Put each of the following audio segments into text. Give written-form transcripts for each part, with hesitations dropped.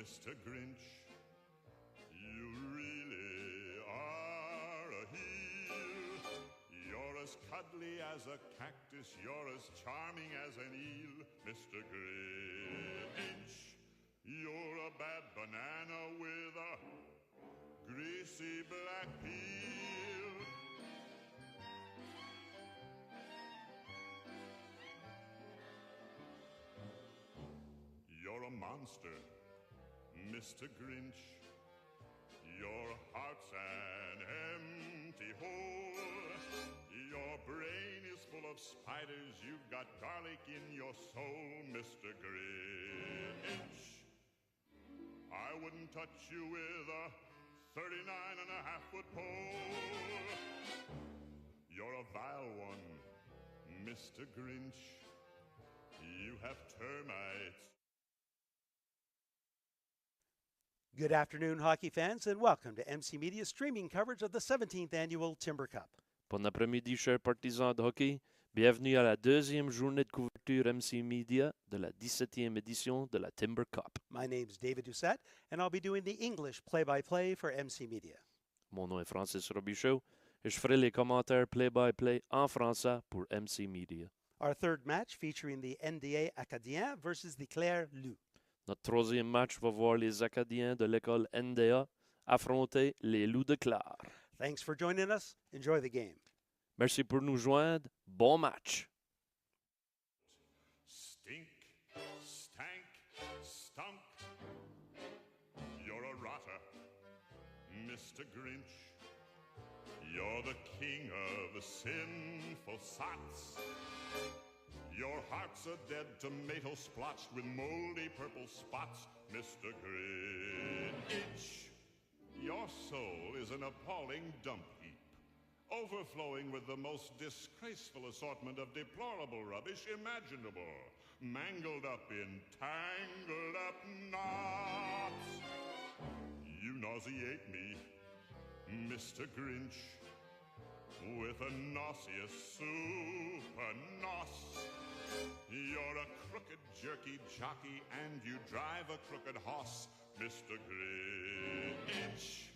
Mr. Grinch, you really are a heel. You're as cuddly as a cactus, you're as charming as an eel, Mr. Grinch. You're a bad banana with a greasy black peel. You're a monster, Mr. Grinch. Your heart's an empty hole. Your brain is full of spiders. You've got garlic in your soul, Mr. Grinch. I wouldn't touch you with a 39.5-foot pole. You're a vile one, Mr. Grinch. You have termites. Good afternoon, hockey fans, and welcome to MC Media's streaming coverage of the 17th annual Timber Cup. Bon après-midi, chers partisans de hockey. Bienvenue à la deuxième journée de couverture MC Media de la 17e édition de la Timber Cup. My name's David Doucette, and I'll be doing the English play-by-play for MC Media. Mon nom est Francis Robichaud et je ferai les commentaires play-by-play en français pour MC Media. Our third match featuring the NDA Acadiens versus the Clare Loups. Notre troisième match va voir les Acadiens de l'école NDA affronter les Loups de Clare. Thanks for joining us. Enjoy the game. Merci pour nous joindre. Bon match. Stink, stank, stunk. You're a rotter, Mr. Grinch. You're the king of the sinful sots. Your heart's a dead tomato splotched with moldy purple spots, Mr. Grinch. Your soul is an appalling dump heap, overflowing with the most disgraceful assortment of deplorable rubbish imaginable, mangled up in tangled up knots. You nauseate me, Mr. Grinch, with a nauseous super nos. You're a crooked jerky jockey and you drive a crooked hoss, Mr. Grinch.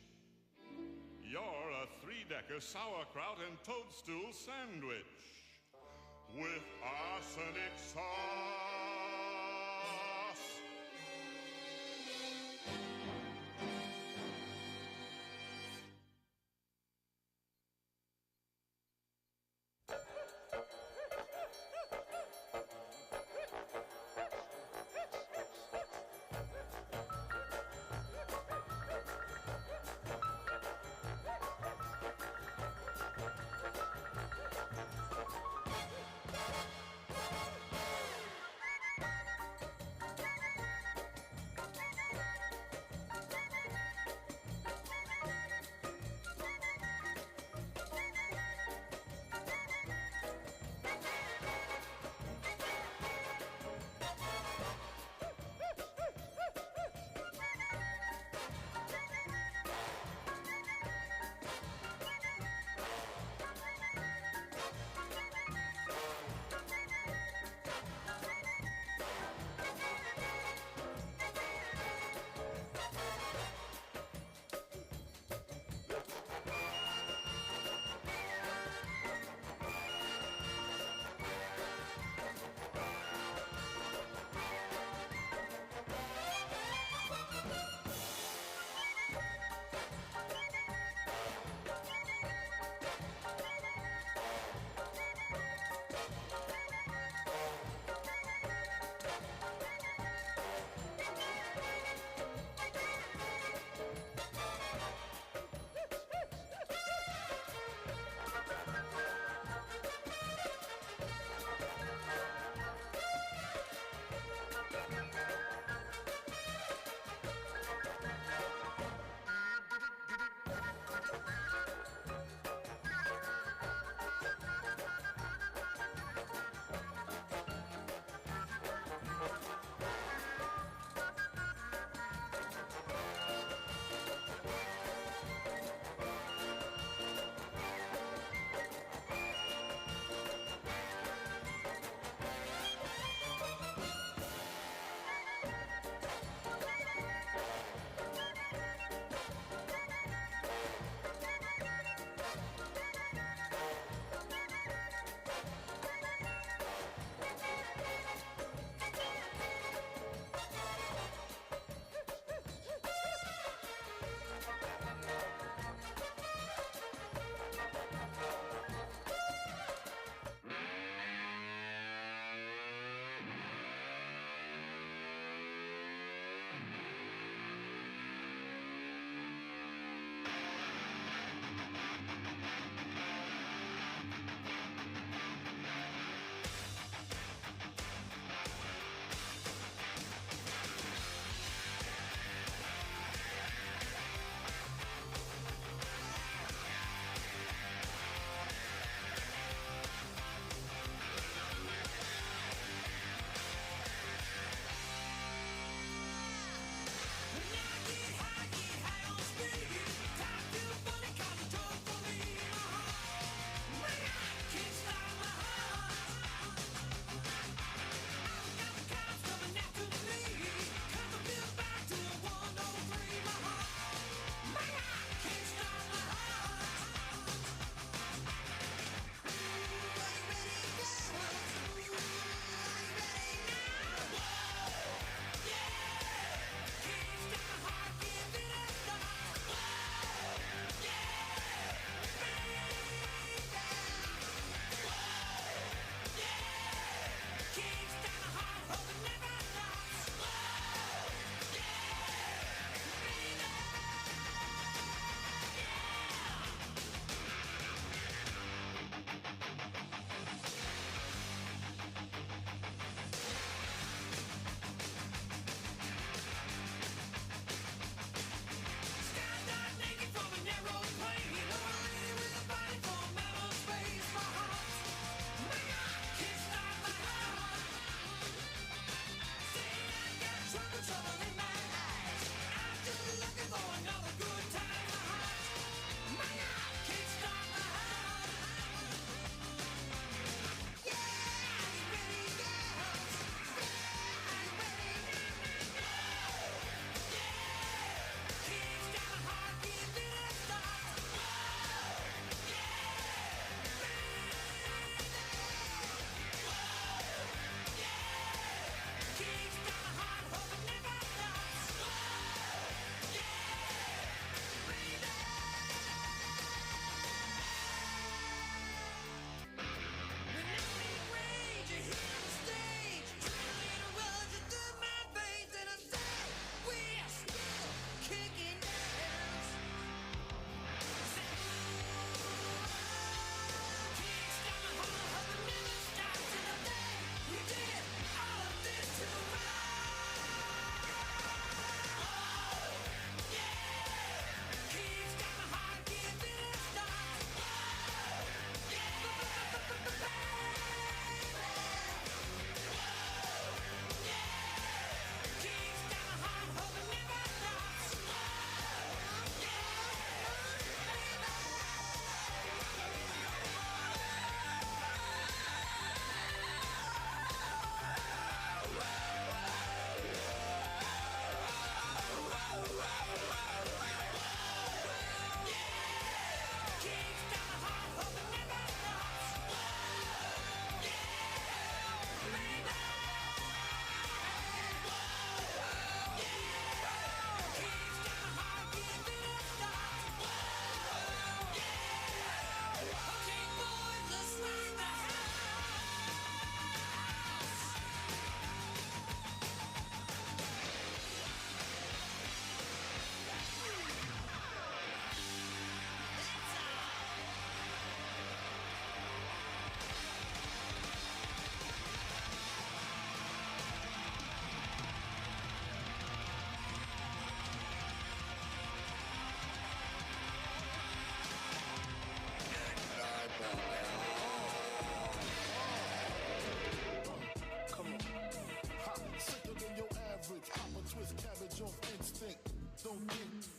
You're a three-decker sauerkraut and toadstool sandwich with arsenic sauce.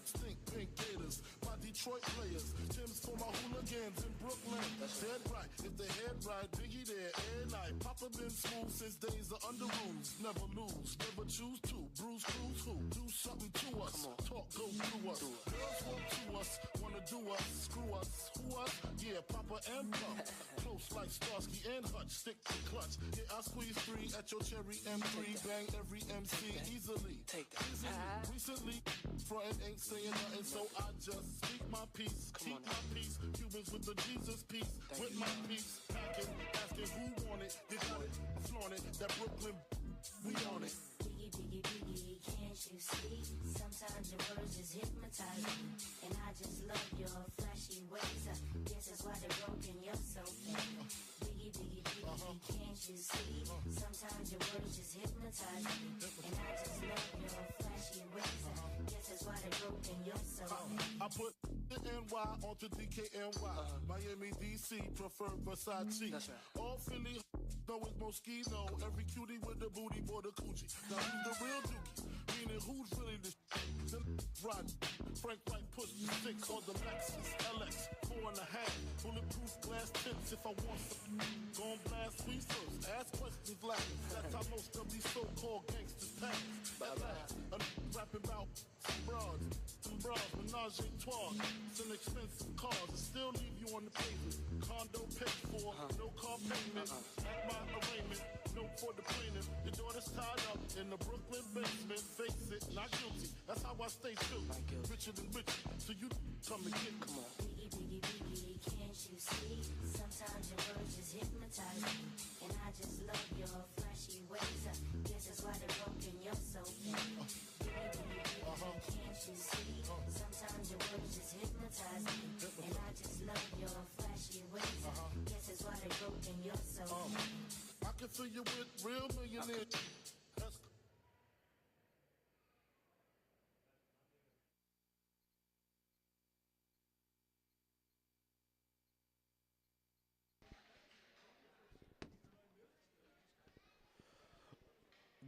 Stink pink gators, my Detroit players. Tim's for my hooligans in Brooklyn. Dead right, if they head right, Biggie there, air night. Papa been smooth since days of under rules. Never lose, never choose to. Bruise, cruise, who? Do something to us. Talk, go through us. Girls want to us, wanna do us. Screw us, who us? Yeah, Papa and Pump. Close like Starsky and Hutch, stick to clutch. Yeah, I squeeze 3 at your cherry M3. Bang every MC easily. Recently, frontin' ain't saying nothing, so I just speak my peace. Keep my peace. Cubans with the Jesus peace. With my peace. Packing, asking who want it. You got it, I flaunt it. That Brooklyn, we on it. Biggie, biggie, biggie, can't you see? Sometimes your words just hypnotize me. And I just love your flashy ways. I guess that's why they're broken, you're so fake. Biggie, biggie, biggie, can't you see? Sometimes your words just hypnotize me. And I just love your flashy ways. I guess that's why they're broken, you're so fake. I put the NY onto DKNY. Miami, DC, prefer Versace. That's right. All Philly, know it's Moschino. Every cutie with the booty, boy, the coochie. Now who's the real dookie? Meaning who's really the them rod. Frank White push the 6 on the Lexus LX 4.5. Bulletproof glass tips if I want some. Gon' blast tweezers, ask questions last. That's how most of these so-called gangsters pass. That last, rapping about some bras, menage a trois. Some expensive cars, and still leave you on the pavement. Condo paid for, no car payment. At my arraignment, no for the plaintiff. Your daughter's tied up in the Brooklyn basement. Face it, not guilty. That's how I stay true. Richer than rich, so you come and get. Come on. Biggie, biggie, biggie, can't you see? Sometimes your words just hypnotize me. And I just love your flashy ways. I guess that's why they're broken, you're so fake. Biggie, biggie, biggie, can't you see? Sometimes your words just hypnotize me. And I just love your flashy ways. I guess that's why they're broken, you're so fake. I can fill you with real millionaires. That's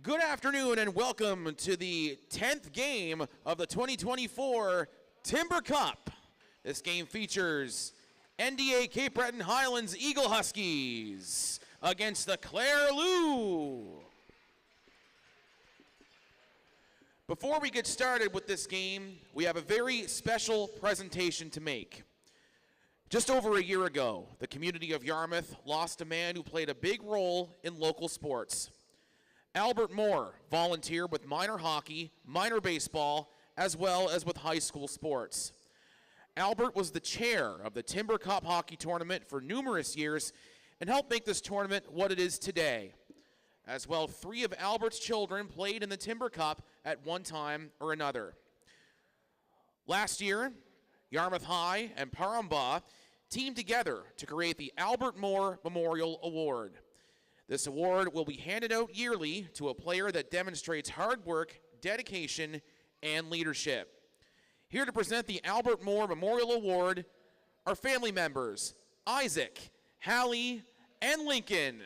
Good afternoon and welcome to the 10th game of the 2024 Timber Cup. This game features NDA Cape Breton Highlands Eagle Huskies against the Clare Loups. Before we get started with this game, we have a very special presentation to make. Just over a year ago, the community of Yarmouth lost a man who played a big role in local sports. Albert Moore volunteered with minor hockey, minor baseball, as well as with high school sports. Albert was the chair of the Timber Cup hockey tournament for numerous years and helped make this tournament what it is today. As well, 3 of Albert's children played in the Timber Cup at one time or another. Last year, Yarmouth High and Parambagh teamed together to create the Albert Moore Memorial Award. This award will be handed out yearly to a player that demonstrates hard work, dedication, and leadership. Here to present the Albert Moore Memorial Award are family members Isaac, Hallie, and Lincoln.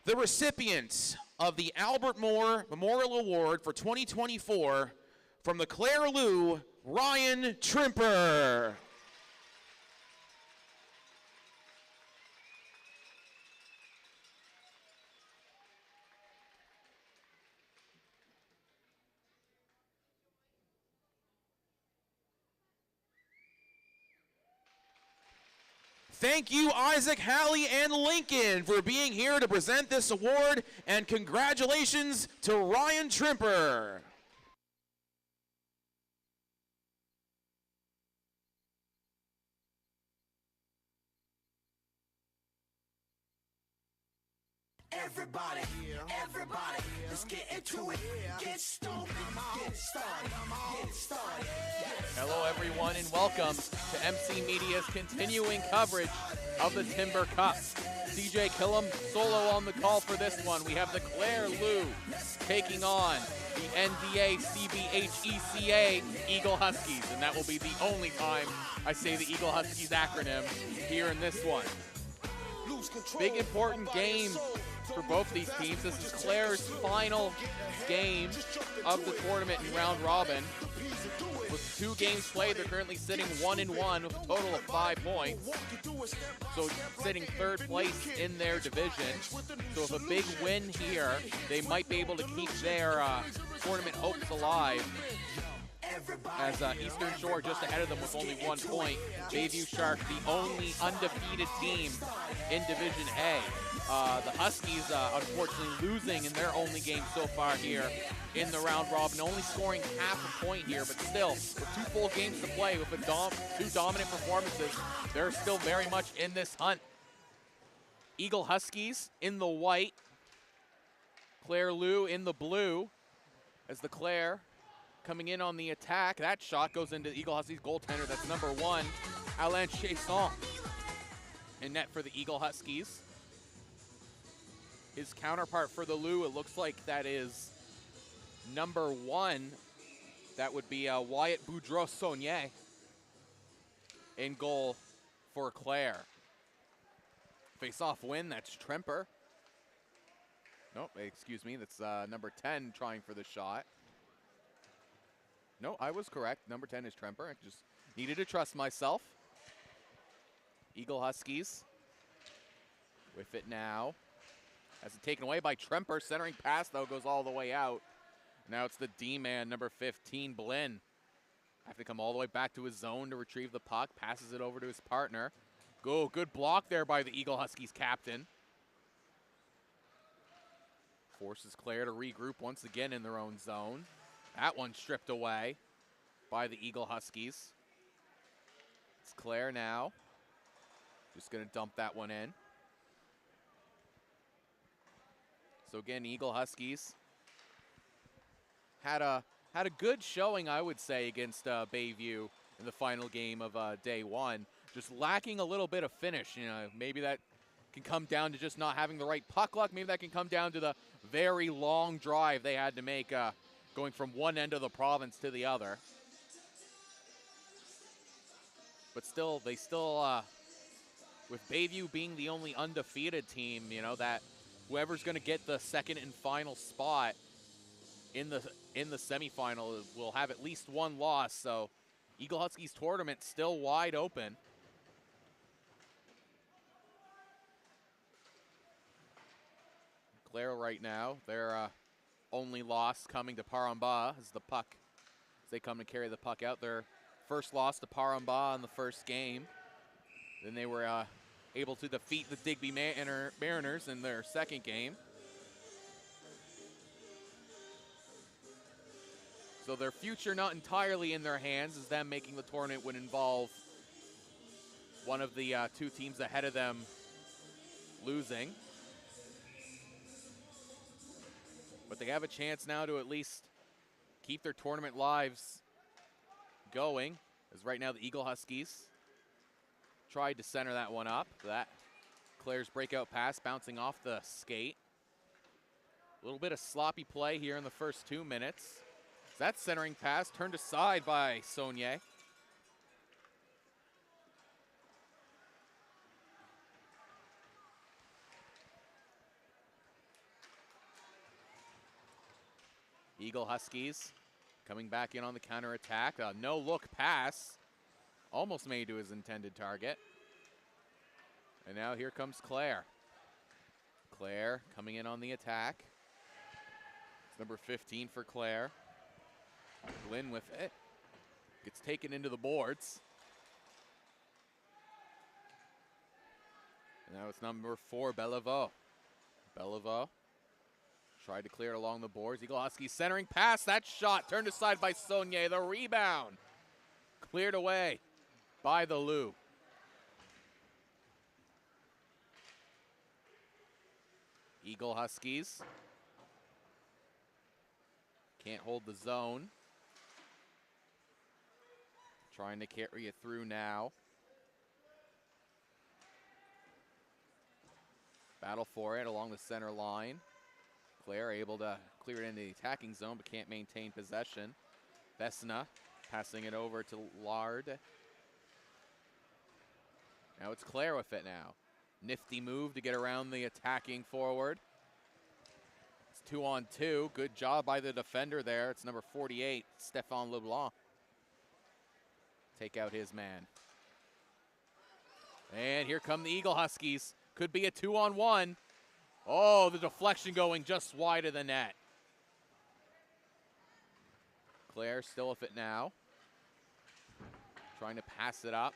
The recipients of the Albert Moore Memorial Award for 2024 from the Clare Loups, Ryan Trimper. Thank you, Isaac, Hallie, and Lincoln for being here to present this award, and congratulations to Ryan Trimper. Everybody, let's get into it. Get stoked, get started, get started. Hello, everyone, and welcome to MC Media's continuing coverage of the Timber Cup. CJ Killam solo on the call for this one. We have the Clare Loups taking on the NDA CBHECA Eagle Huskies, and that will be the only time I say the Eagle Huskies acronym here in this one. Big important game for both these teams. This is Clare's final game of the tournament in round robin. With 2 games played, they're currently sitting 1-1 with a total of 5 points. So sitting 3rd place in their division. So with a big win here, they might be able to keep their tournament hopes alive. As Eastern Shore just ahead of them with only 1 point. Bayview Sharks, the only undefeated team in Division A. The Huskies, unfortunately, losing in their only game so far here in the round robin, only scoring half a point here, but still, with 2 full games to play, with 2 dominant performances, they're still very much in this hunt. Eagle Huskies in the white, Clare Loups in the blue, as the Clare coming in on the attack. That shot goes into Eagle Huskies goaltender. That's number 1, Alain Chasson. In net for the Eagle Huskies. His counterpart for the Loups, it looks like that is number 1. That would be Wyatt Boudreau-Saunier in goal for Clare. Face-off win, that's Tremper. Nope, excuse me, that's number 10 trying for the shot. No, I was correct. Number 10 is Tremper. I just needed to trust myself. Eagle Huskies with it now. Has it taken away by Tremper. Centering pass, though, goes all the way out. Now it's the D-man, number 15, Blinn. Have to come all the way back to his zone to retrieve the puck. Passes it over to his partner. Good block there by the Eagle Huskies captain. Forces Clare to regroup once again in their own zone. That one stripped away by the Eagle Huskies. It's Clare now. Just going to dump that one in. So again, Eagle Huskies had a good showing, I would say, against Bayview in the final game of day 1. Just lacking a little bit of finish. You know, maybe that can come down to just not having the right puck luck. Maybe that can come down to the very long drive they had to make going from one end of the province to the other. But still, with Bayview being the only undefeated team, you know, that whoever's going to get the second and final spot in the semifinal will have at least 1 loss. So Eagle Huskies tournament still wide open. Clare right now, their only loss coming to Paramba as they come to carry the puck out. Their first loss to Paramba in the first game. Then they were able to defeat the Digby Mariners in their second game. So their future not entirely in their hands, as them making the tournament would involve one of the 2 teams ahead of them losing. But they have a chance now to at least keep their tournament lives going, as right now the Eagle Huskies tried to center that one up. That Clare's breakout pass bouncing off the skate. A little bit of sloppy play here in the first 2 minutes. That centering pass turned aside by Saunier. Eagle Huskies coming back in on the counterattack. A no-look pass. Almost made to his intended target. And now here comes Clare. Clare coming in on the attack. It's number 15 for Clare. Blinn with it. Gets taken into the boards. And now it's number 4, Bellevaux. Bellevaux tried to clear it along the boards. Eagle Huskies centering pass. That shot turned aside by Saunier. The rebound cleared away by the Loups. Eagle Huskies can't hold the zone. Trying to carry it through now. Battle for it along the center line. Clare able to clear it into the attacking zone, but can't maintain possession. Vesna passing it over to Lard. Now it's Clare with it now. Nifty move to get around the attacking forward. It's 2-on-2. Good job by the defender there. It's number 48, Stéphane Leblanc. Take out his man. And here come the Eagle Huskies. Could be a 2-on-1. Oh, the deflection going just wide of the net. Clare still with it now. Trying to pass it up.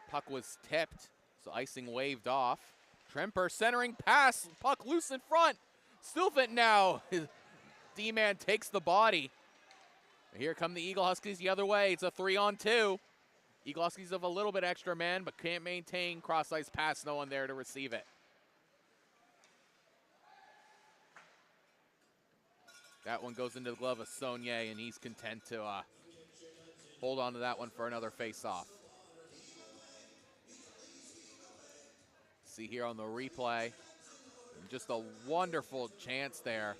Puck was tipped, so icing waved off. Tremper centering pass. Puck loose in front. Still fit now. His D-man takes the body. Here come the Eagle Huskies the other way. It's a 3-on-2. Eagle Huskies have a little bit extra man, but can't maintain cross-ice pass. No one there to receive it. That one goes into the glove of Saunier, and he's content to hold on to that one for another face-off. See here on the replay, just a wonderful chance there.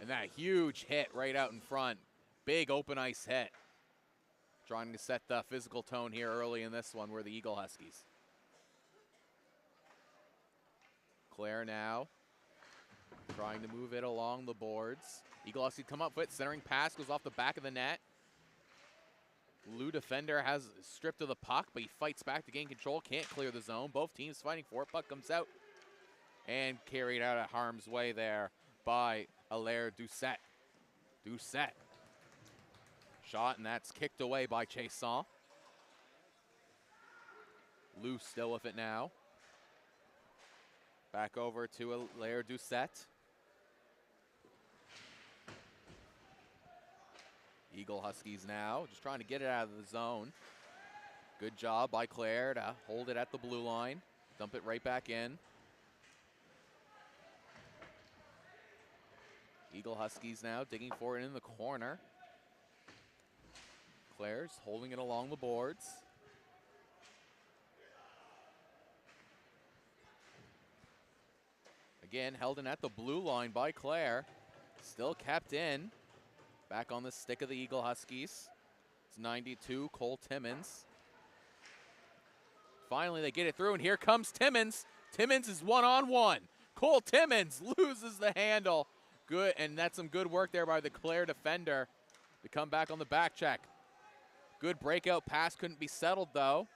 And that huge hit right out in front. Big open ice hit. Trying to set the physical tone here early in this one. We're the Eagle Huskies. Clare now trying to move it along the boards. Eagle Huskies come up with it. Centering pass goes off the back of the net. Loups defender has stripped of the puck, but he fights back to gain control. Can't clear the zone. Both teams fighting for it. Puck comes out and carried out of harm's way there by Alaire Doucette. Doucette. Shot, and that's kicked away by Chaisson. Loups still with it now. Back over to Alaire Doucette. Eagle Huskies now just trying to get it out of the zone. Good job by Clare to hold it at the blue line. Dump it right back in. Eagle Huskies now digging for it in the corner. Clare's holding it along the boards. Again, held in at the blue line by Clare. Still kept in. Back on the stick of the Eagle Huskies. It's 92, Cole Timmins. Finally, they get it through, and here comes Timmins. Timmins is one-on-one. Cole Timmins loses the handle. Good, and that's some good work there by the Clare defender to come back on the back check. Good breakout pass, couldn't be settled though.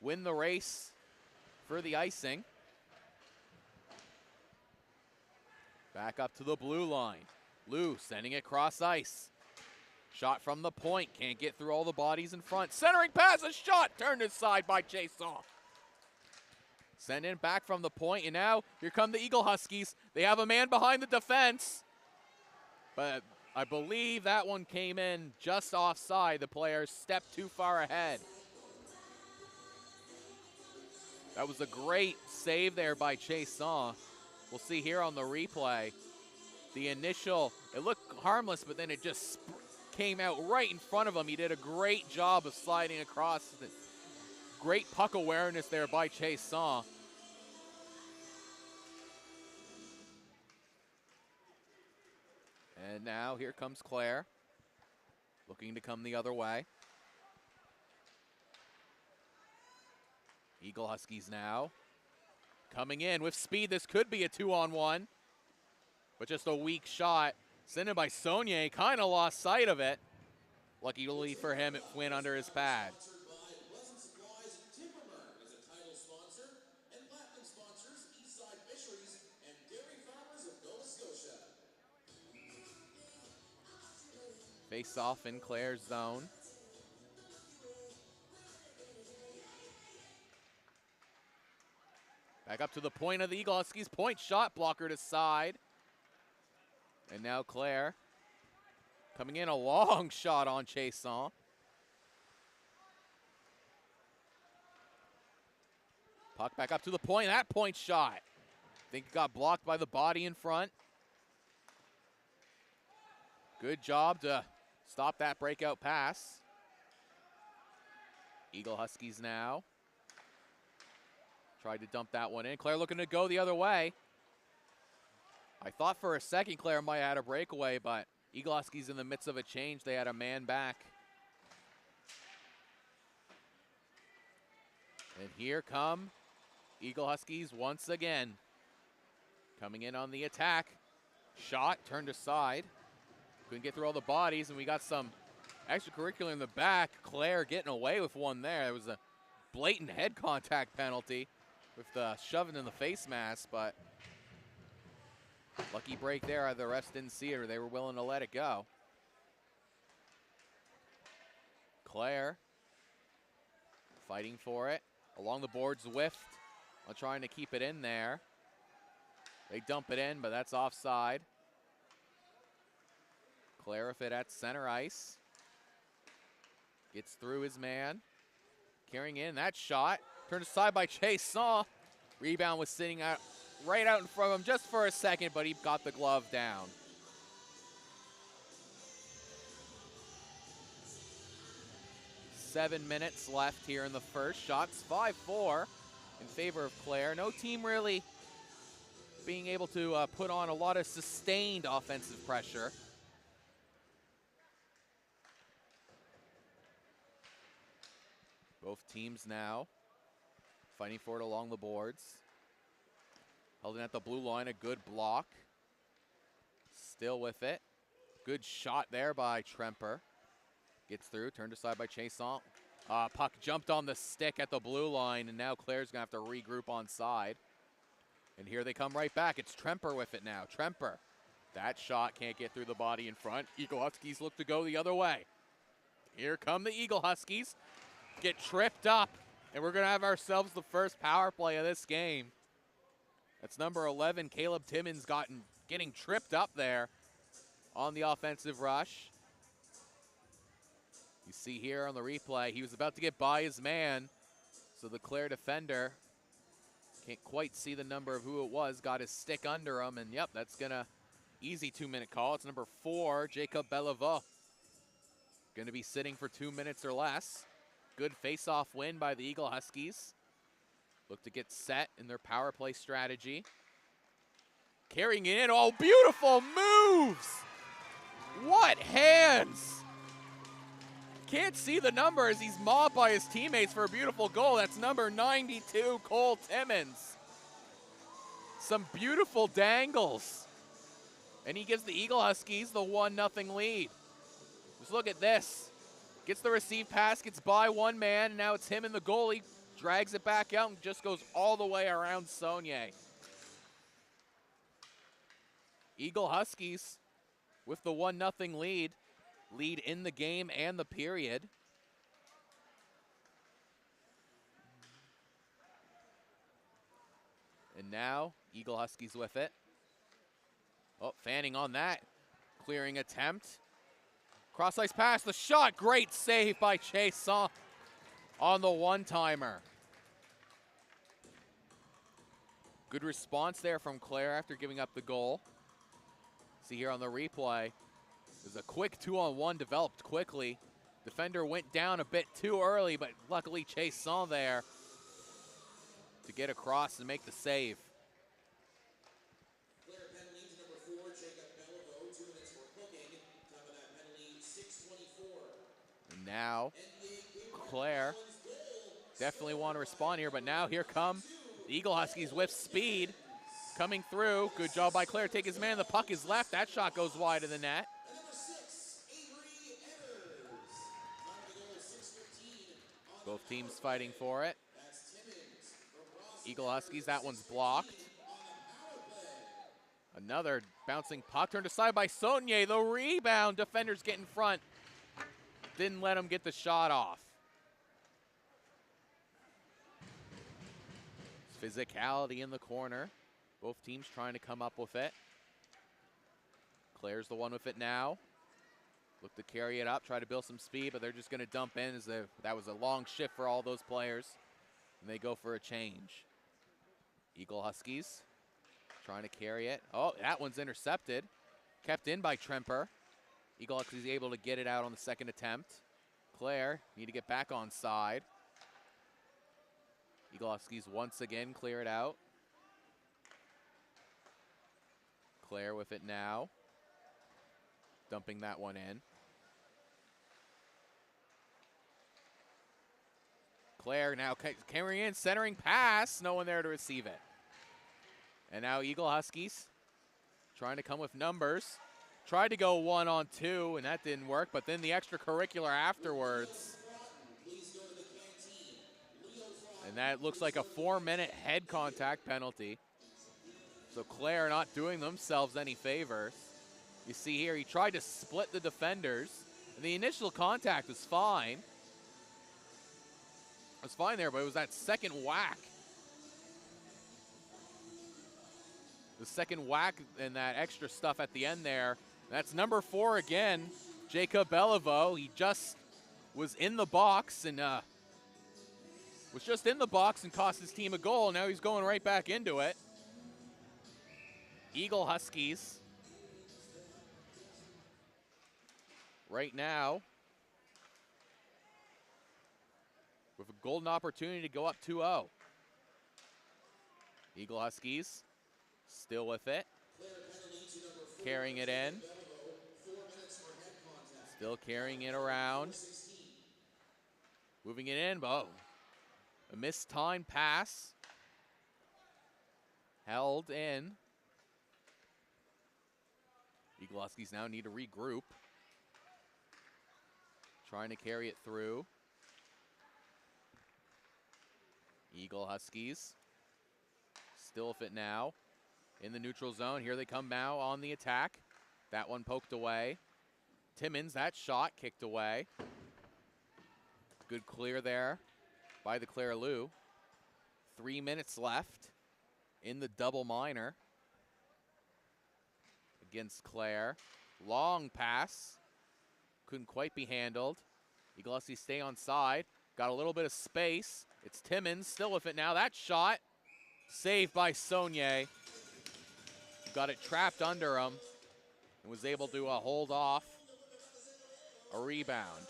Win the race for the icing. Back up to the blue line. Loups sending it cross ice. Shot from the point, can't get through all the bodies in front. Centering pass, a shot, turned aside by Chaisson. Send in back from the point, and now here come the Eagle Huskies. They have a man behind the defense, but I believe that one came in just offside. The player stepped too far ahead. That was a great save there by Chaisson. We'll see here on the replay. The initial, it looked harmless, but then it just came out right in front of him. He did a great job of sliding across. Great puck awareness there by Chaisson. And now here comes Clare, looking to come the other way. Eagle Huskies now coming in with speed. This could be a 2-on-1, but just a weak shot. Sent in by Saunier, kind of lost sight of it. Luckily for him, it went under his pad. Face off in Clare's zone. Back up to the point of the Eagle Huskies. Point shot blocker to side. And now Clare coming in, a long shot on Chaisson. Puck back up to the point. That point shot, I think it got blocked by the body in front. Good job to stop that breakout pass. Eagle Huskies now. Tried to dump that one in. Clare looking to go the other way. I thought for a second Clare might have had a breakaway, but Eagle Huskies in the midst of a change. They had a man back. And here come Eagle Huskies once again. Coming in on the attack. Shot turned aside. Couldn't get through all the bodies, and we got some extracurricular in the back. Clare getting away with one there. It was a blatant head contact penalty with the shoving in the face mask, but lucky break there. The refs didn't see it, or they were willing to let it go. Clare fighting for it. Along the boards, whiffed on trying to keep it in there. They dump it in, but that's offside. Clare with it at center ice. Gets through his man. Carrying in that shot. Turned aside by Chase Saw. Rebound was sitting out right out in front of him just for a second, but he got the glove down. Seven minutes left here in the first. Shots 5-4 in favor of Clare. No team really being able to put on a lot of sustained offensive pressure. Both teams now fighting for it along the boards. Held in at the blue line, a good block. Still with it. Good shot there by Tremper. Gets through, turned aside by Chason. Puck jumped on the stick at the blue line, and now Clare's gonna have to regroup on side. And here they come right back. It's Tremper with it now. Tremper. That shot can't get through the body in front. Eagle Huskies look to go the other way. Here come the Eagle Huskies. Get tripped up, and we're gonna have ourselves the first power play of this game. That's number 11, Caleb Timmons, getting tripped up there on the offensive rush. You see here on the replay, he was about to get by his man, so the Clare defender, can't quite see the number of who it was, got his stick under him, and yep, that's gonna, easy 2-minute call. It's number 4, Jacob Bellevaux. Gonna be sitting for 2 minutes or less. Good face-off win by the Eagle Huskies. Look to get set in their power play strategy. Carrying it in, oh, beautiful moves! What hands! Can't see the number as he's mobbed by his teammates for a beautiful goal. That's number 92, Cole Timmons. Some beautiful dangles. And he gives the Eagle Huskies the 1-0 lead. Just look at this. Gets the receive pass, gets by one man, and now it's him and the goalie. Drags it back out and just goes all the way around Saunier. Eagle Huskies with the 1-0 lead. Lead in the game and the period. And now, Eagle Huskies with it. Oh, Fanning on that. Clearing attempt. Cross-ice pass, the shot. Great save by Chason on the one-timer. Good response there from Clare after giving up the goal. See here on the replay. There's a quick 2-on-1 developed quickly. Defender went down a bit too early, but luckily Chason there to get across and make the save. Clare penalty to number 4, Jacob Bellevaux, 2 minutes for hooking. Top of that penalty, 6:24. And now, Clare definitely want to respond here, but now here come the Eagle Huskies with speed coming through. Good job by Clare. Take his man. The puck is left. That shot goes wide of the net. Both teams fighting for it. Eagle Huskies, that one's blocked. Another bouncing puck turned aside by Saunier. The rebound. Defenders get in front. Didn't let him get the shot off. Physicality in the corner. Both teams trying to come up with it. Clare's the one with it now. Look to carry it up, try to build some speed, but they're just going to dump in as that was a long shift for all those players. And they go for a change. Eagle Huskies trying to carry it. Oh, that one's intercepted. Kept in by Tremper. Eagle Huskies able to get it out on the second attempt. Clare need to get back on side. Eagle Huskies once again clear it out. Clare with it now. Dumping that one in. Clare now carrying in, centering pass. No one there to receive it. And now Eagle Huskies trying to come with numbers. Tried to go 1-on-2, and that didn't work, but then the extracurricular afterwards. And that looks like a 4-minute head contact penalty. So Clare not doing themselves any favors. You see here, he tried to split the defenders. And the initial contact was fine. It was fine there, but it was that second whack. The second whack and that extra stuff at the end there. That's number 4 again, Jacob Beliveau. He just was in the box and cost his team a goal. Now he's going right back into it. Eagle Huskies right now with a golden opportunity to go up 2-0. Eagle Huskies still with it. Carrying it in. Still carrying it around. Moving it in. Oh, a mistimed pass. Held in. Eagle Huskies now need to regroup. Trying to carry it through. Eagle Huskies still with it now. In the neutral zone. Here they come now on the attack. That one poked away. Timmins, that shot kicked away. Good clear there by the Clare Loups. 3 minutes left in the double minor against Clare. Long pass. Couldn't quite be handled. Eagle Huskies stay on side. Got a little bit of space. It's Timmins still with it now. That shot saved by Saunier. Got it trapped under him and was able to hold off a rebound.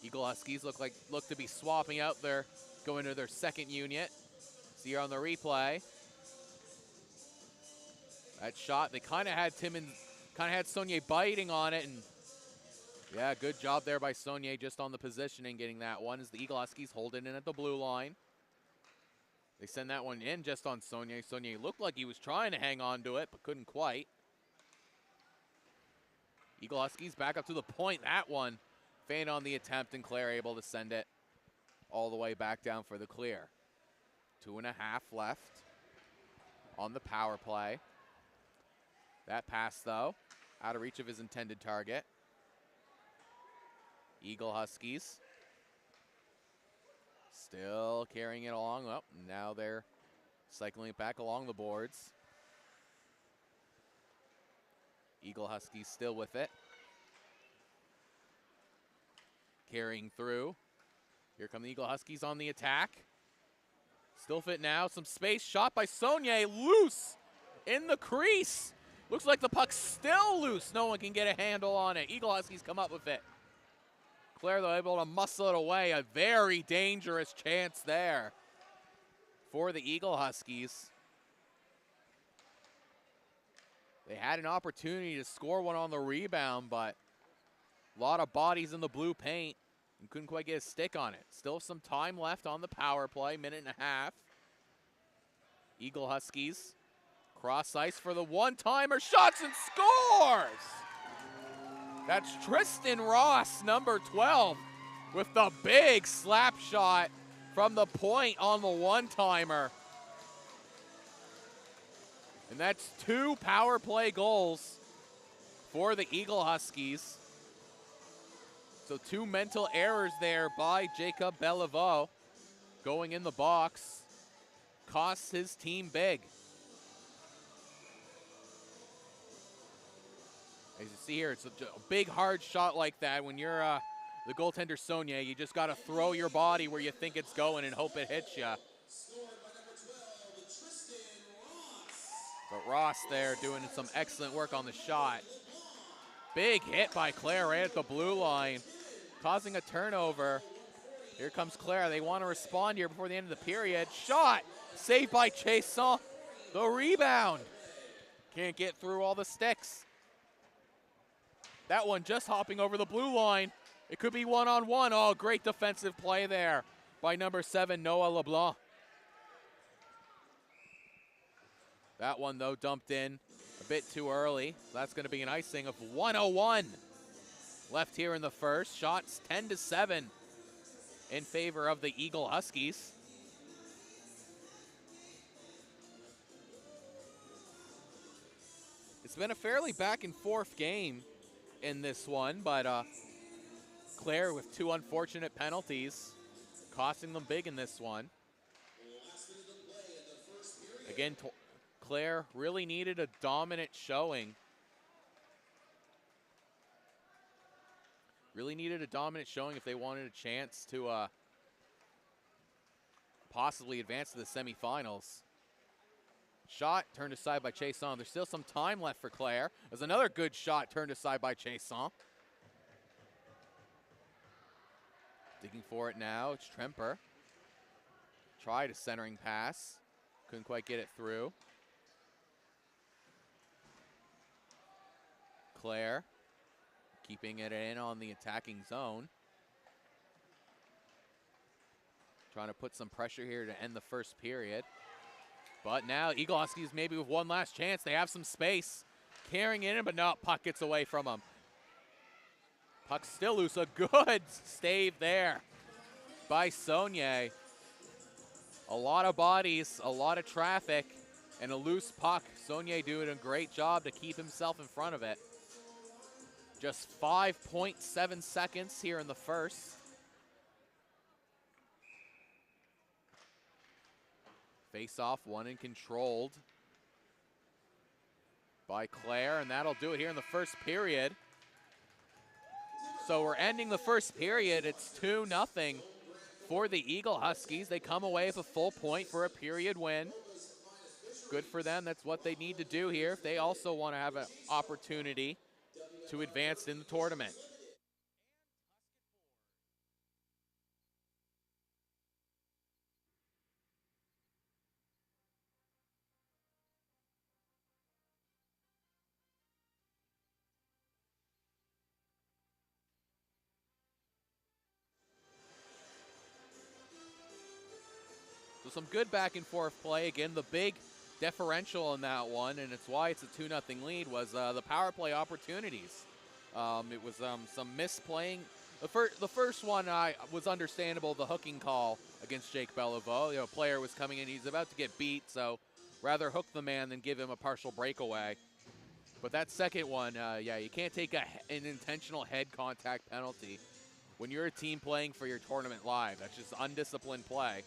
Eagle Huskies look to be swapping out their, going to their second unit. See here on the replay. That shot, they kind of had Saunier biting on it, and yeah, good job there by Saunier just on the positioning, getting that one as the Eagle Huskies hold it in at the blue line. They send that one in just on Saunier. Saunier looked like he was trying to hang on to it, but couldn't quite. Eagle Huskies back up to the point. That one faint on the attempt, and Clare able to send it all the way back down for the clear. 2.5 left on the power play. That pass, though, out of reach of his intended target. Eagle Huskies still carrying it along. Oh, now they're cycling it back along the boards. Eagle Huskies still with it. Carrying through. Here come the Eagle Huskies on the attack. Still fit now. Some space. Shot by Saunier. Loose in the crease. Looks like the puck's still loose. No one can get a handle on it. Eagle Huskies come up with it. Clare, though, able to muscle it away. A very dangerous chance there for the Eagle Huskies. They had an opportunity to score one on the rebound, but a lot of bodies in the blue paint and couldn't quite get a stick on it. Still some time left on the power play, 1.5 minutes. Eagle Huskies cross ice for the one-timer, shots and scores! That's Tristan Ross, number 12, with the big slap shot from the point on the one-timer. And that's 2 power play goals for the Eagle Huskies. So 2 mental errors there by Jacob Beliveau going in the box. Costs his team big. As you see here, it's a big, hard shot like that. When you're the goaltender Saunier, you just got to throw your body where you think it's going and hope it hits you. But Ross there doing some excellent work on the shot. Big hit by Clare right at the blue line, causing a turnover. Here comes Clare. They want to respond here before the end of the period. Shot, saved by Chason. The rebound. Can't get through all the sticks. That one just hopping over the blue line. It could be one-on-one. Oh, great defensive play there by number 7, Noah LeBlanc. That one, though, dumped in a bit too early. That's going to be an icing of 101 left here in the first. Shots 10-7 in favor of the Eagle Huskies. It's been a fairly back and forth game in this one, but Clare with 2 unfortunate penalties, costing them big in this one. Again, Clare really needed a dominant showing. Really needed a dominant showing if they wanted a chance to possibly advance to the semifinals. Shot turned aside by Chason. There's still some time left for Clare. There's another good shot turned aside by Chason. Digging for it now, it's Tremper. Tried a centering pass. Couldn't quite get it through. Clare keeping it in on the attacking zone. Trying to put some pressure here to end the first period. But now Eagle Huskies maybe with one last chance. They have some space. Carrying it in, but no, puck gets away from them. Puck still loose. A good stave there by Saunier. A lot of bodies, a lot of traffic, and a loose puck. Saunier doing a great job to keep himself in front of it. Just 5.7 seconds here in the first. Face-off won and controlled by Clare, and that'll do it here in the first period. So we're ending the first period. It's 2-0 for the Eagle Huskies. They come away with a full point for a period win. Good for them. That's what they need to do here if they also want to have an opportunity to advance in the tournament. So some good back and forth play. Again, the big differential in that one, and it's why it's a 2-0 lead, was the power play opportunities. It was some misplaying. The first one was understandable, the hooking call against Jake Beliveau. You know, player was coming in, he's about to get beat, so rather hook the man than give him a partial breakaway. But that second one, yeah, you can't take an intentional head contact penalty when you're a team playing for your tournament live. That's just undisciplined play.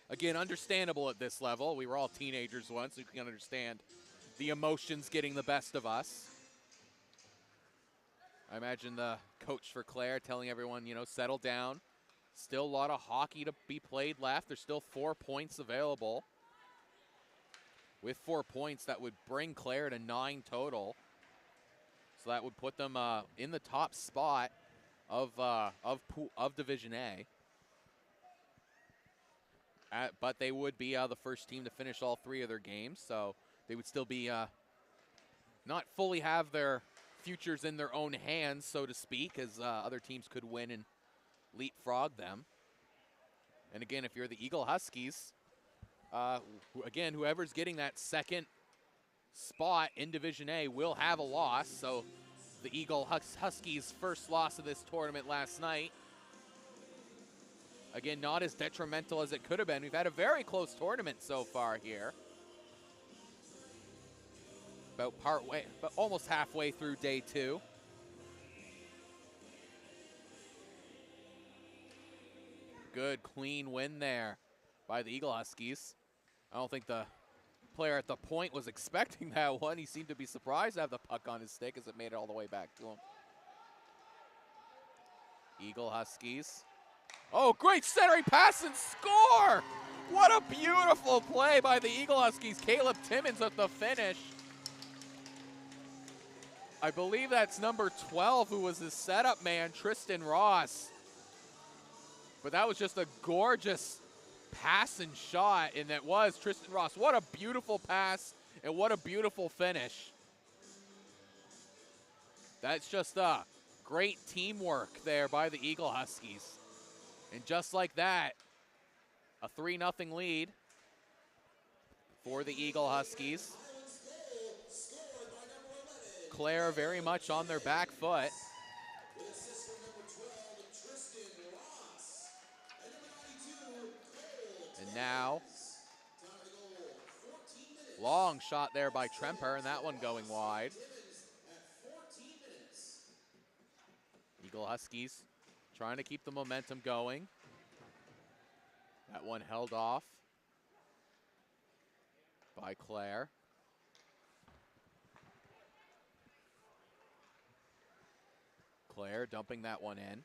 Again, understandable at this level. We were all teenagers once, so you can understand the emotions getting the best of us. I imagine the coach for Clare telling everyone, you know, settle down. Still a lot of hockey to be played left. There's still 4 points available. With 4 points, that would bring Clare to 9 total. So that would put them in the top spot of Division A. But they would be the first team to finish all 3 of their games, so they would still be not fully have their futures in their own hands, so to speak, as other teams could win and leapfrog them. And again, if you're the Eagle Huskies, again, whoever's getting that second spot in Division A will have a loss. So the Eagle Huskies' first loss of this tournament last night. Again, not as detrimental as it could have been. We've had a very close tournament so far here. But almost halfway through day 2. Good, clean win there by the Eagle Huskies. I don't think the player at the point was expecting that one. He seemed to be surprised to have the puck on his stick as it made it all the way back to him. Eagle Huskies. Oh, great centering pass and score! What a beautiful play by the Eagle Huskies. Caleb Timmons with the finish. I believe that's number 12, who was his setup man, Tristan Ross. But that was just a gorgeous pass and shot, and that was Tristan Ross. What a beautiful pass, and what a beautiful finish. That's just great teamwork there by the Eagle Huskies. And just like that, a 3-0 lead for the Eagle Huskies. Clare very much on their back foot. And now, long shot there by Tremper, and that one going wide. Eagle Huskies trying to keep the momentum going. That one held off by Clare. Clare dumping that one in.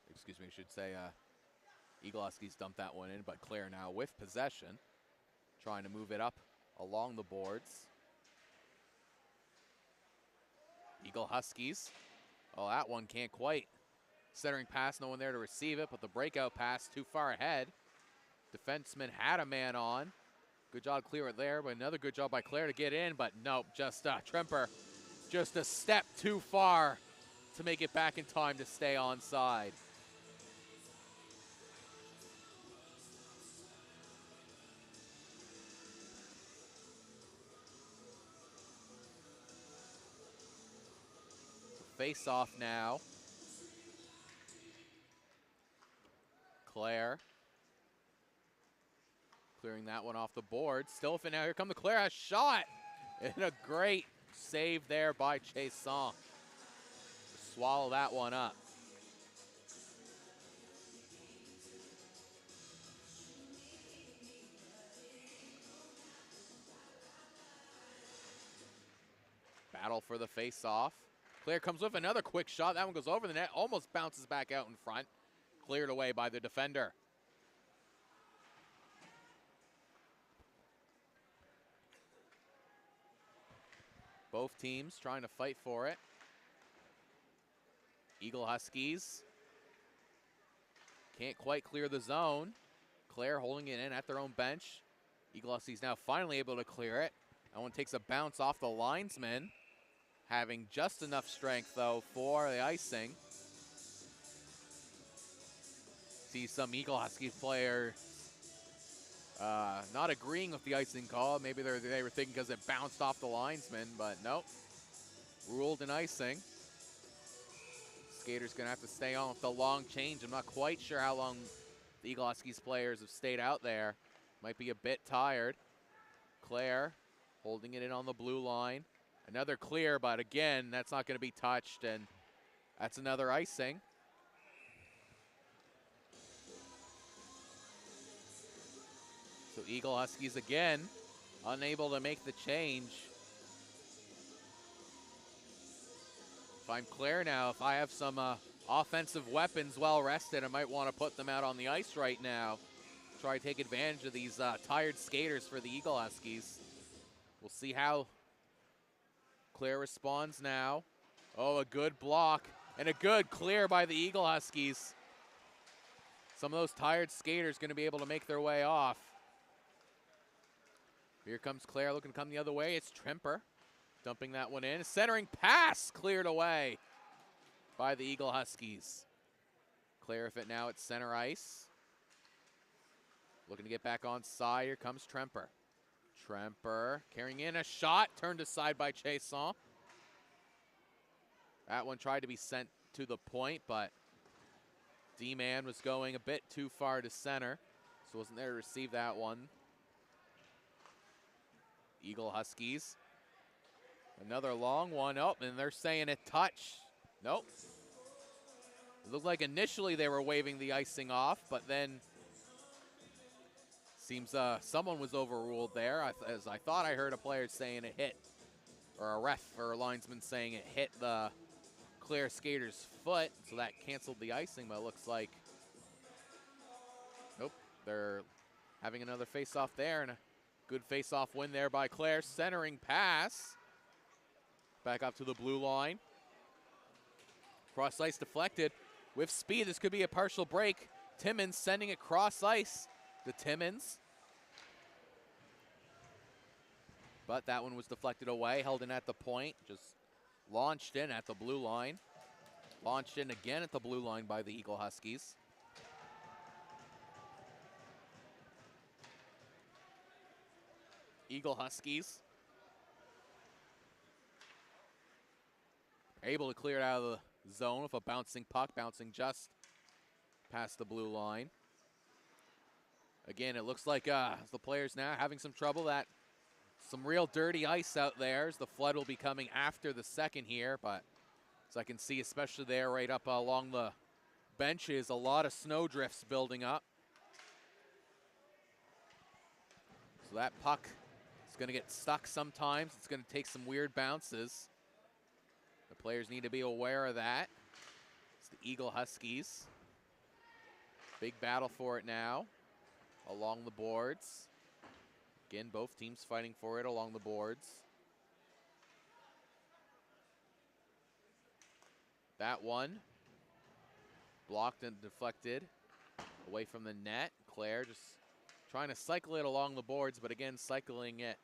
Excuse me, I should say Eagle Huskies dumped that one in, but Clare now with possession, trying to move it up along the boards. Eagle Huskies, oh, that one can't quite. Centering pass, no one there to receive it, but the breakout pass too far ahead. Defenseman had a man on. Good job clear it there, but another good job by Clare to get in, but nope, just Tremper just a step too far to make it back in time to stay onside. Face off now. Clare clearing that one off the board. Still now, here come the Clare, a shot. And a great save there by Chasson. Swallow that one up. Battle for the face-off. Clare comes with another quick shot. That one goes over the net, almost bounces back out in front. Cleared away by the defender. Both teams trying to fight for it. Eagle Huskies can't quite clear the zone. Clare holding it in at their own bench. Eagle Huskies now finally able to clear it. That one takes a bounce off the linesman. Having just enough strength, though, for the icing. See some Eagle Huskies player not agreeing with the icing call. Maybe they were thinking because it bounced off the linesman, but nope. Ruled an icing. Skater's going to have to stay on with the long change. I'm not quite sure how long the Eagle Huskies players have stayed out there. Might be a bit tired. Clare holding it in on the blue line. Another clear, but again, that's not going to be touched, and that's another icing. So Eagle Huskies again, unable to make the change. If I'm Clare now, if I have some offensive weapons well rested, I might want to put them out on the ice right now. Try to take advantage of these tired skaters for the Eagle Huskies. We'll see how Clare responds now. Oh, a good block and a good clear by the Eagle Huskies. Some of those tired skaters going to be able to make their way off. Here comes Clare looking to come the other way. It's Tremper dumping that one in. A centering pass cleared away by the Eagle Huskies. Clare with it now at center ice. Looking to get back on side. Here comes Tremper. Tremper carrying in a shot, turned aside by Chasson. That one tried to be sent to the point, but D-Man was going a bit too far to center, so wasn't there to receive that one. Eagle Huskies. Another long one. Oh, and they're saying it touched. Nope. It looked like initially they were waving the icing off, but then seems someone was overruled there, as I thought I heard a player saying it hit, or a ref or a linesman saying it hit the Clare skater's foot, so that canceled the icing, but it looks like, nope, they're having another face-off there, and a good face-off win there by Clare. Centering pass, back up to the blue line. Cross ice deflected with speed. This could be a partial break. Timmins sending it cross ice to Timmins. But that one was deflected away, held in at the point, just launched in at the blue line. Launched in again at the blue line by the Eagle Huskies. Eagle Huskies able to clear it out of the zone with a bouncing puck, bouncing just past the blue line. Again, it looks like the players now having some trouble. That some real dirty ice out there as the flood will be coming after the second here, but as I can see, especially there right up along the benches, a lot of snow drifts building up. So that puck is going to get stuck sometimes. It's going to take some weird bounces. The players need to be aware of that. It's the Eagle Huskies. Big battle for it now along the boards. Again, both teams fighting for it along the boards. That one blocked and deflected away from the net. Clare just trying to cycle it along the boards, but again, cycling it.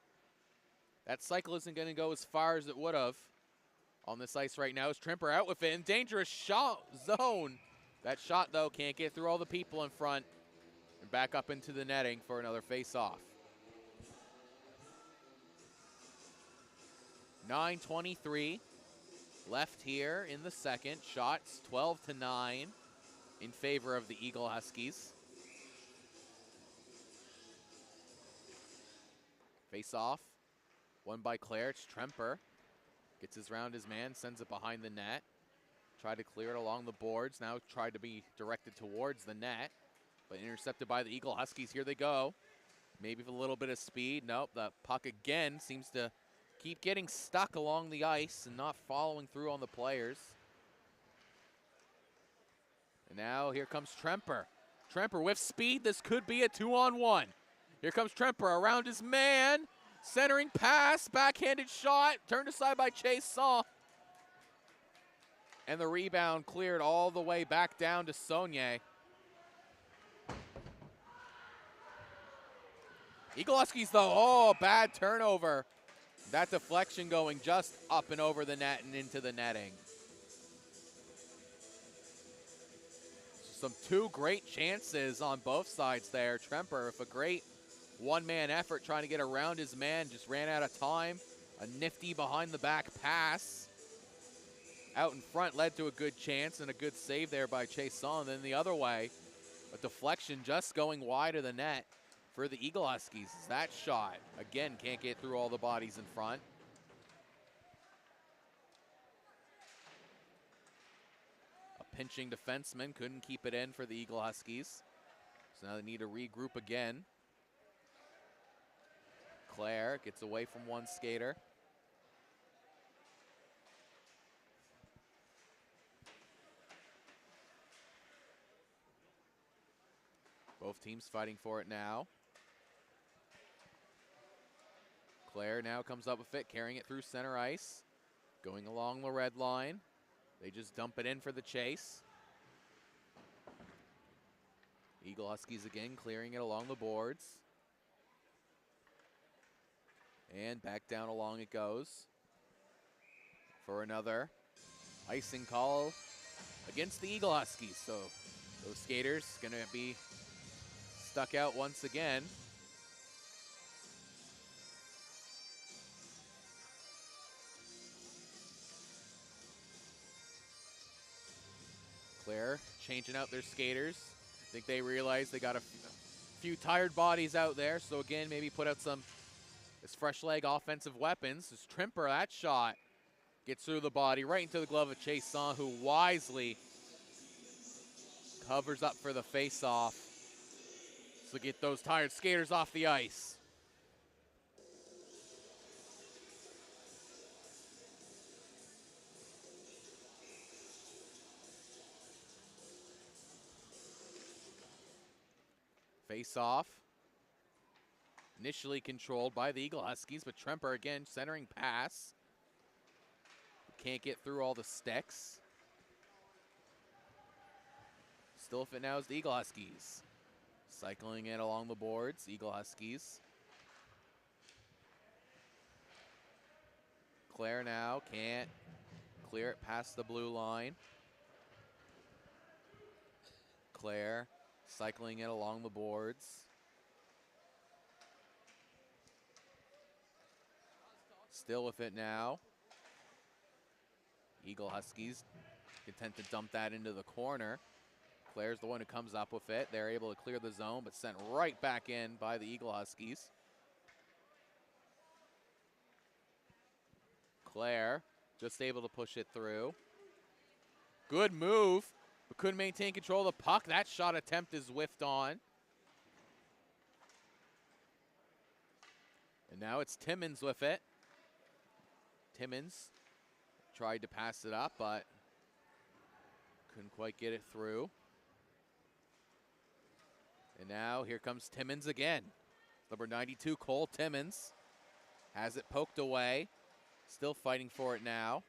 That cycle isn't going to go as far as it would have on this ice right now. Is Trimper out with it in dangerous shot zone. That shot, though, can't get through all the people in front and back up into the netting for another face-off. 9:23 left here in the second. Shots 12-9 in favor of the Eagle Huskies. Face-off, won by Clare. It's Tremper. Gets his round his man, sends it behind the net. Tried to clear it along the boards. Now tried to be directed towards the net, but intercepted by the Eagle Huskies. Here they go. Maybe with a little bit of speed. Nope, the puck again seems to keep getting stuck along the ice and not following through on the players. And now here comes Tremper. Tremper with speed. This could be a 2-on-1. Here comes Tremper around his man. Centering pass, backhanded shot, turned aside by Chase Saw. And the rebound cleared all the way back down to Saunier. Eagle Huskies, though, oh, bad turnover. That deflection going just up and over the net and into the netting. Some two great chances on both sides there. Tremper with a great one-man effort trying to get around his man, just ran out of time. A nifty behind-the-back pass out in front led to a good chance and a good save there by Chase Son. Then the other way, a deflection just going wide of the net for the Eagle Huskies. That shot, again, can't get through all the bodies in front. A pinching defenseman couldn't keep it in for the Eagle Huskies. So now they need to regroup again. Clare gets away from one skater. Both teams fighting for it now. Clare now comes up with it, carrying it through center ice. Going along the red line. They just dump it in for the chase. Eagle Huskies again clearing it along the boards. And back down along it goes for another icing call against the Eagle Huskies. So those skaters going to be stuck out once again. Clare changing out their skaters. I think they realize they got a few tired bodies out there. So again, maybe put out some fresh leg offensive weapons. This Trimper, that shot gets through the body right into the glove of Chase Son, who wisely covers up for the face-off. So get those tired skaters off the ice. Face-off. Initially controlled by the Eagle Huskies, but Tremper again centering pass. Can't get through all the sticks. Still fit now is the Eagle Huskies. Cycling it along the boards, Eagle Huskies. Clare now can't clear it past the blue line. Clare cycling it along the boards. Still with it now. Eagle Huskies content to dump that into the corner. Clare's the one who comes up with it. They're able to clear the zone, but sent right back in by the Eagle Huskies. Clare just able to push it through. Good move, but couldn't maintain control of the puck. That shot attempt is whiffed on. And now it's Timmins with it. Timmins tried to pass it up, but couldn't quite get it through. And now here comes Timmins again. Number 92, Cole Timmins, has it poked away. Still fighting for it now.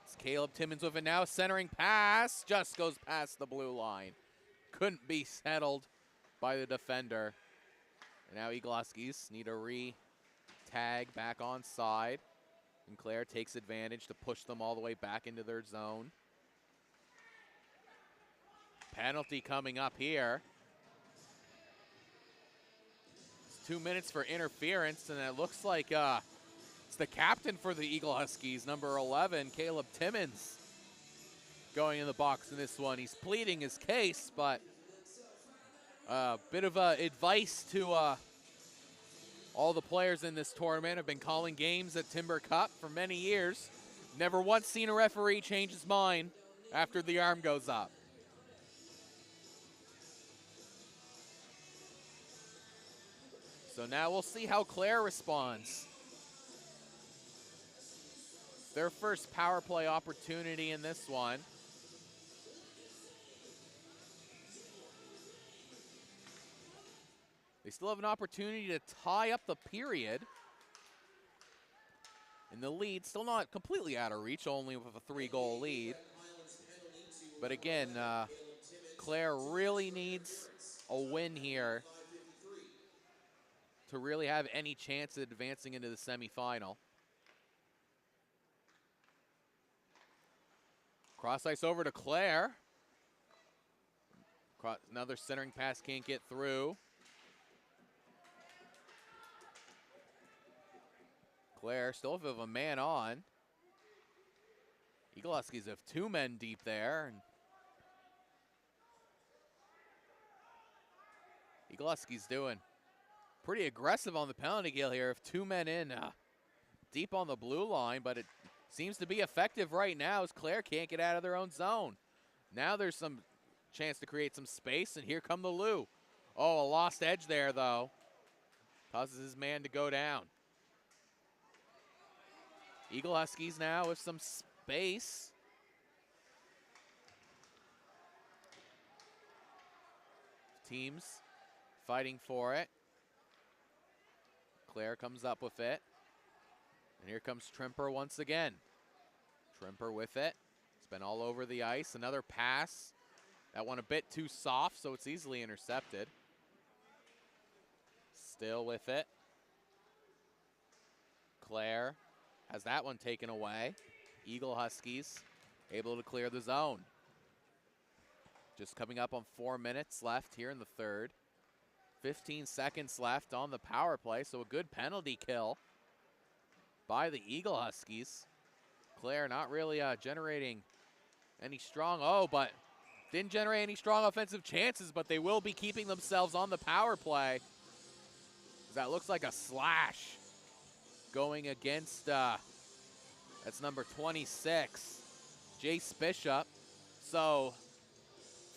It's Caleb Timmins with it now. Centering pass just goes past the blue line. Couldn't be settled by the defender. And now Eagle Huskies need a re-tag back on side. And Clare takes advantage to push them all the way back into their zone. Penalty coming up here. It's 2 minutes for interference, and it looks like it's the captain for the Eagle Huskies, number 11, Caleb Timmins, going in the box in this one. He's pleading his case, but a bit of advice to all the players in this tournament. Have been calling games at Timber Cup for many years. Never once seen a referee change his mind after the arm goes up. So now we'll see how Clare responds. Their first power play opportunity in this one. They still have an opportunity to tie up the period. And the lead still not completely out of reach, only with a 3-goal lead. But again, Clare really needs a win here to really have any chance at advancing into the semifinal. Cross ice over to Clare. Another centering pass can't get through. Clare still have a man on. Eagle Huskies have 2 men deep there. And Eagle Huskies doing pretty aggressive on the penalty kill here. If 2 men in deep on the blue line, but it seems to be effective right now as Clare can't get out of their own zone. Now there's some chance to create some space, and here come the Loups. Oh, a lost edge there, though. Causes his man to go down. Eagle Huskies now with some space. Teams fighting for it. Clare comes up with it. And here comes Trimper once again. Trimper with it. It's been all over the ice. Another pass. That one a bit too soft, so it's easily intercepted. Still with it. Clare has that one taken away. Eagle Huskies able to clear the zone. Just coming up on 4 minutes left here in the third. 15 seconds left on the power play, so a good penalty kill by the Eagle Huskies. Clare not really generating any strong, but didn't generate any strong offensive chances, but they will be keeping themselves on the power play. That looks like a slash going against, that's number 26, Jace Bishop. So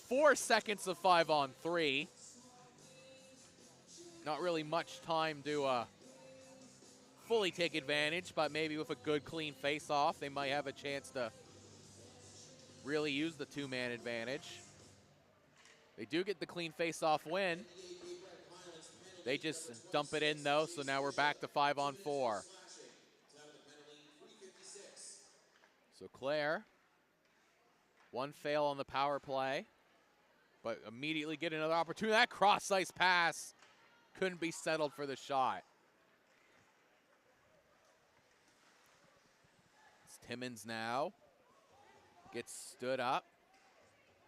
4 seconds of 5-on-3. Not really much time to fully take advantage, but maybe with a good clean face-off, they might have a chance to really use the 2-man advantage. They do get the clean face-off win. They just dump it in, though, so now we're back to 5-on-4. So Clare, 1 fail on the power play, but immediately get another opportunity. That cross-ice pass couldn't be settled for the shot. It's Timmins now. Gets stood up.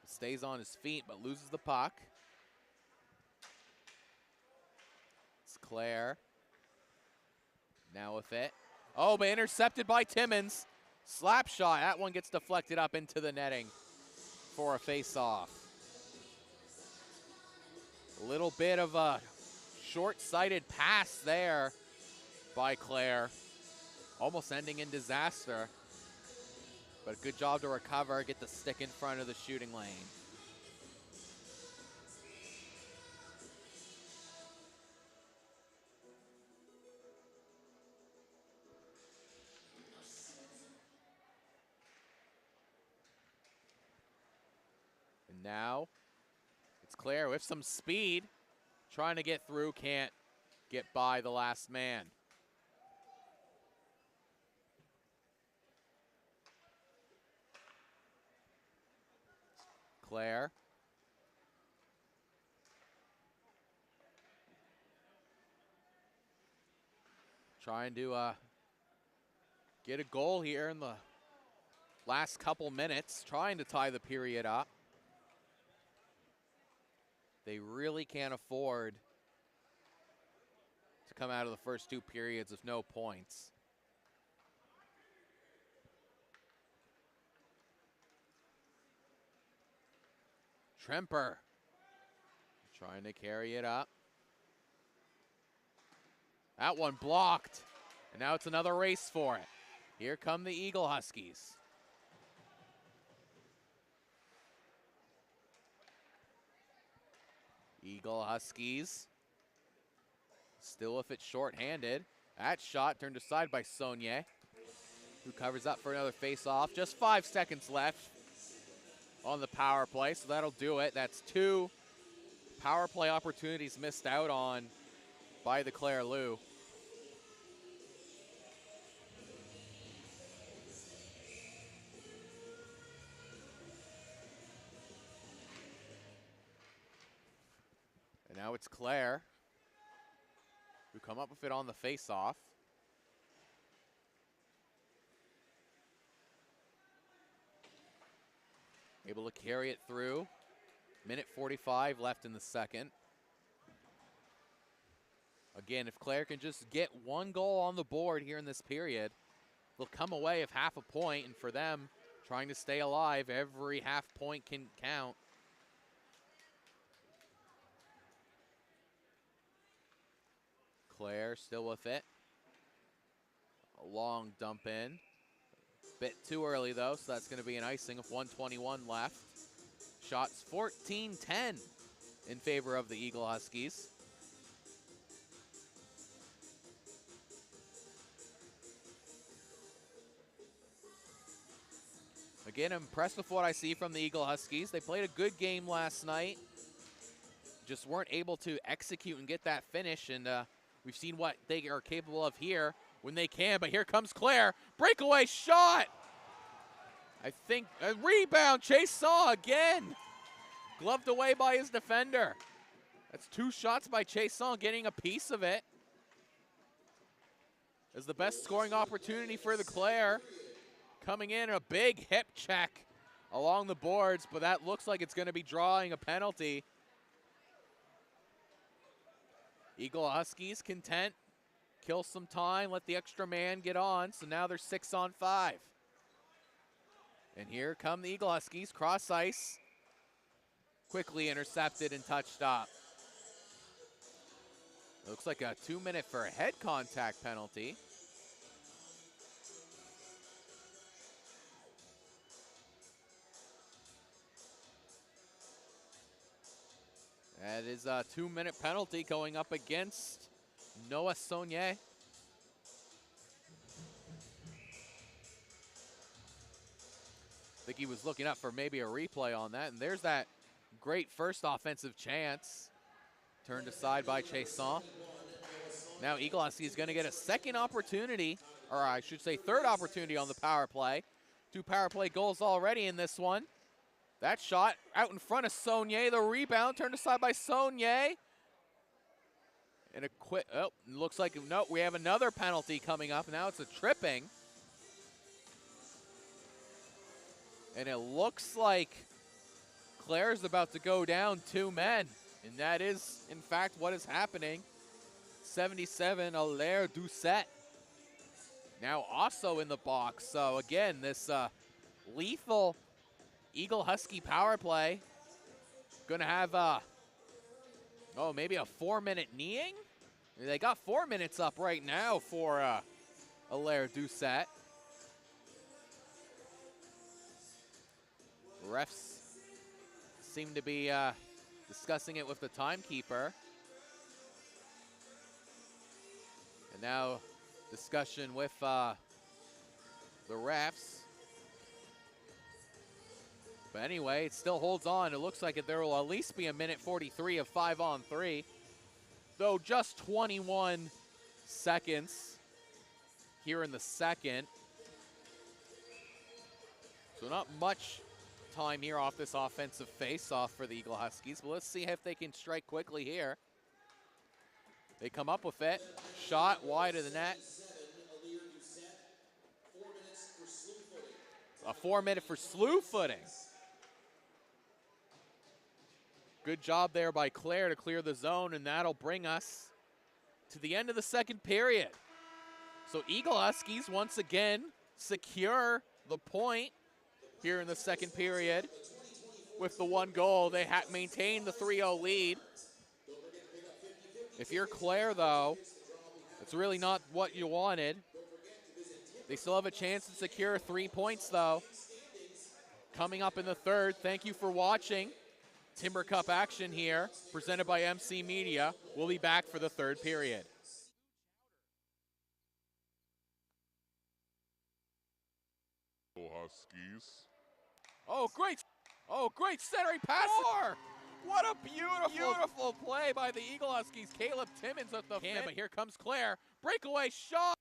Stays on his feet, but loses the puck. It's Clare. Now with it. Oh, but intercepted by Timmins. Slap shot. That one gets deflected up into the netting for a face-off. A little bit of a short-sighted pass there by Clare. Almost ending in disaster. But a good job to recover, get the stick in front of the shooting lane. And now it's Clare with some speed, trying to get through, can't get by the last man. Clare. Trying to get a goal here in the last couple minutes, trying to tie the period up. They really can't afford to come out of the first two periods with no points. Tremper trying to carry it up. That one blocked, and now it's another race for it. Here come the Eagle Huskies. Eagle Huskies still with it shorthanded. That shot turned aside by Saunier, who covers up for another face-off. Just 5 seconds left on the power play, so that'll do it. That's 2 power play opportunities missed out on by the Clare Loups. And now it's Clare who come up with it on the face-off. Able to carry it through. Minute 45 left in the second. Again, if Clare can just get 1 goal on the board here in this period, they'll come away with half a point, and for them, trying to stay alive, every half point can count. Clare still with it. A long dump in. Bit too early though, so that's going to be an icing with 1:21 left. Shots 14-10 in favor of the Eagle Huskies. Again, I'm impressed with what I see from the Eagle Huskies. They played a good game last night. Just weren't able to execute and get that finish, and we've seen what they are capable of here when they can, but here comes Clare. Breakaway shot! I think a rebound, Chase Saw again. Gloved away by his defender. That's 2 shots by Chase Saw, getting a piece of it. Is the best scoring opportunity for the Clare. Coming in a big hip check along the boards, but that looks like it's going to be drawing a penalty. Eagle Huskies content. Kill some time, let the extra man get on, so now they're 6 on 5. And here come the Eagle Huskies, cross ice. Quickly intercepted and touched up. Looks like a 2-minute for a head contact penalty. That is a 2-minute penalty going up against Noah Saunier. I think he was looking up for maybe a replay on that, and there's that great first offensive chance. Turned aside by Chasson. Now Eagle Huskies is going to get a second opportunity, or I should say third opportunity on the power play. 2 power play goals already in this one. That shot out in front of Saunier. The rebound turned aside by Saunier. And a quick, oh, looks like, no, we have another penalty coming up. Now it's a tripping. And it looks like Clare's about to go down 2 men, and that is, in fact, what is happening. 77, Alaire Doucette. Now also in the box. So again, this lethal Eagle Husky power play. Gonna have, maybe a 4-minute kneeing? They got 4 minutes up right now for Alaire Doucette. Refs seem to be discussing it with the timekeeper. And now discussion with the refs. But anyway, it still holds on. It looks like there will at least be a minute 43 of 5-on-3. Though just 21 seconds here in the second. So not much time here off this offensive face-off for the Eagle Huskies. But let's see if they can strike quickly here. They come up with it. Shot wide of the net. A 4-minute for slew footing. Good job there by Clare to clear the zone, and that'll bring us to the end of the second period. So Eagle Huskies once again secure the point here in the second period with the 1 goal. They maintain the 3-0 lead. If you're Clare, though, it's really not what you wanted. They still have a chance to secure 3 points, though. Coming up in the third, thank you for watching Timber Cup action here, presented by MC Media. We'll be back for the third period. Huskies. Oh, great centering pass. What a beautiful play by the Eagle Huskies. Caleb Timmons at the can, but here comes Clare. Breakaway shot.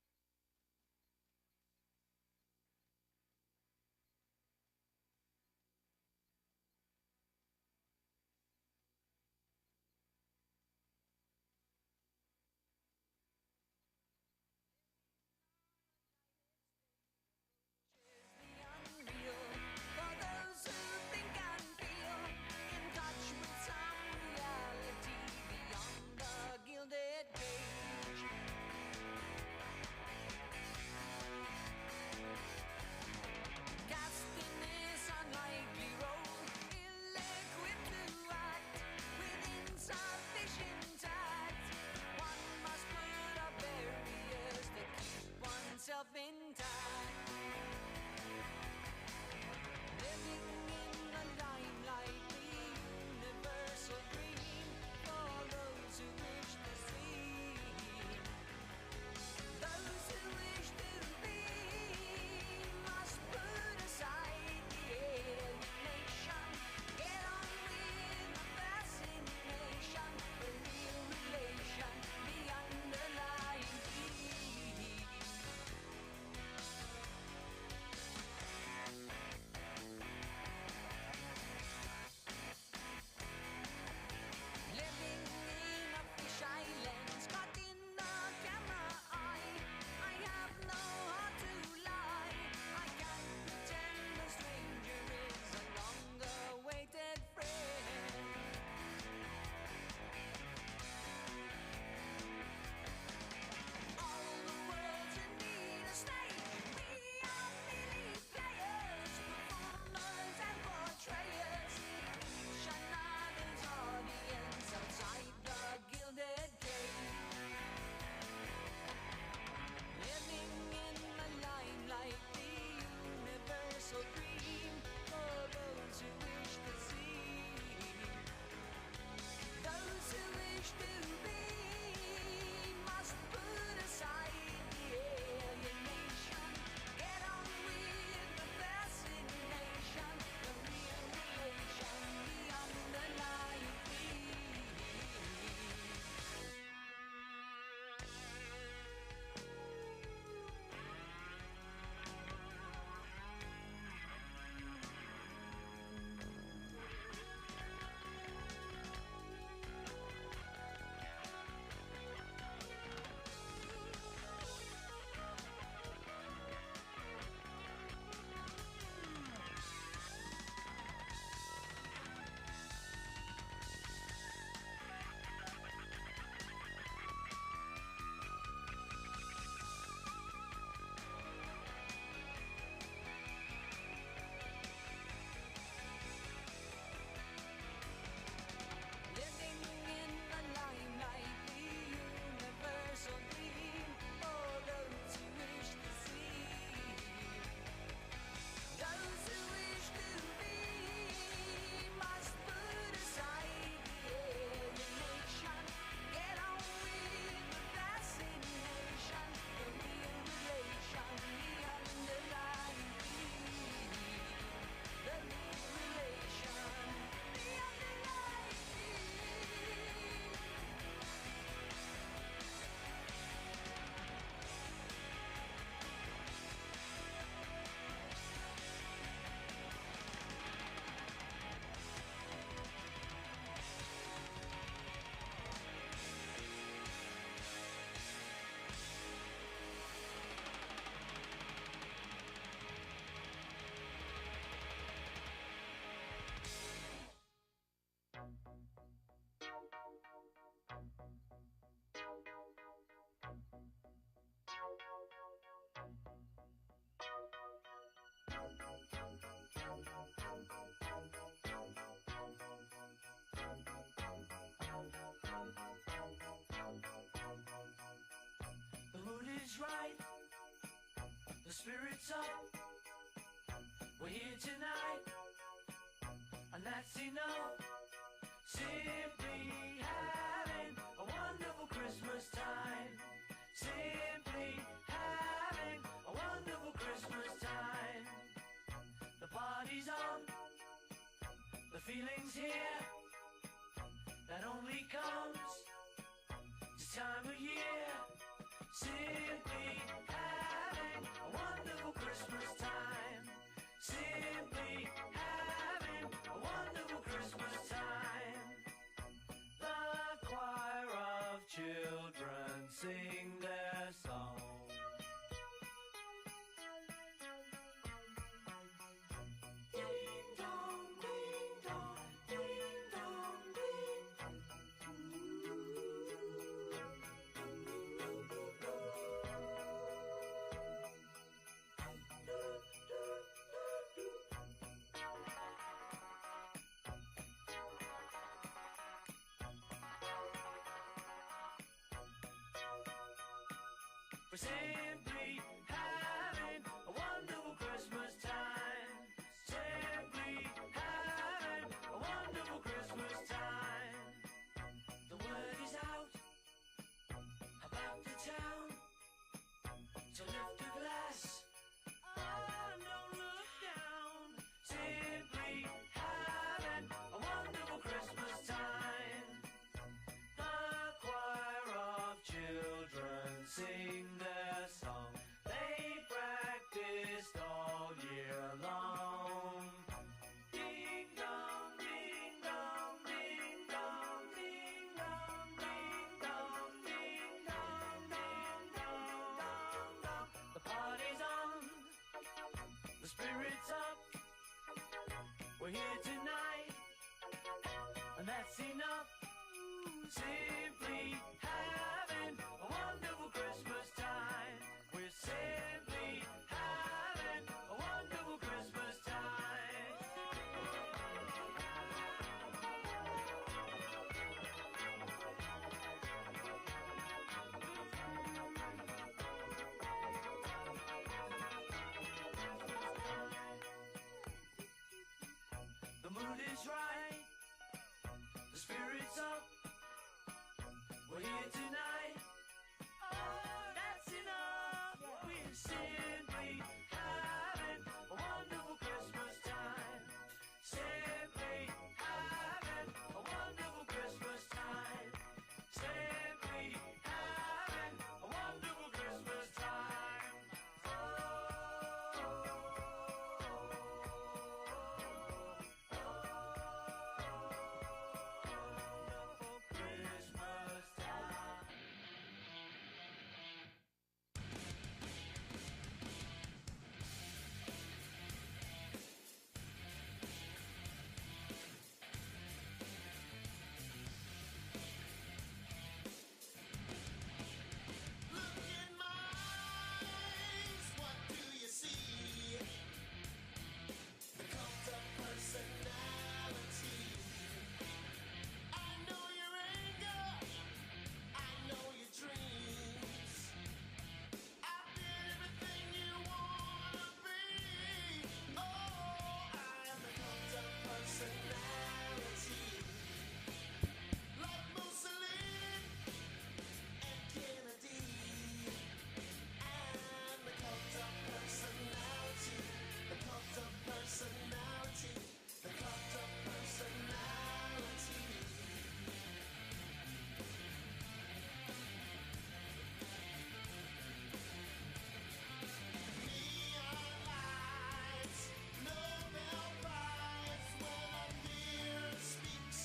is right, the spirit's up. We're here tonight, and that's enough. Simply having a wonderful Christmas time. Simply having a wonderful Christmas time. The party's on, the feeling's here. That only comes this time of year. Simply having a wonderful Christmas time. Simply having a wonderful Christmas time. The choir of children sing their song. Ding dong, ding dong, ding dong, ding. We're simply having a wonderful Christmas time. Simply having a wonderful Christmas time. The word is out about the town to lift a glass and don't look down. Simply having a wonderful Christmas time. The choir of children sing their song. They practiced all year long. Ding dong, ding dong, ding dong, ding dong, ding dong, ding dong, ding dong, dong, dong. The party's on, the spirit's up. We're here tonight, and that's enough. Simply having a wonderful Christmas time. We're simply having a wonderful Christmas time. The mood is right, the spirit's up. We're here tonight. Oh, that's enough. We're simply having a wonderful Christmas time. Simply having a wonderful Christmas time. Simply having a wonderful Christmas time. Christmas time. Look in my eyes, what do you see? The cult of personality. I know your anger, I know your dreams. I've been everything you wanna be. Oh, I am the cult of personality. Like Mussolini and Kennedy. And the cult of personality. The cult of personality. The cult of personality. Neon lights, Nobel Prize. When a mirror speaks,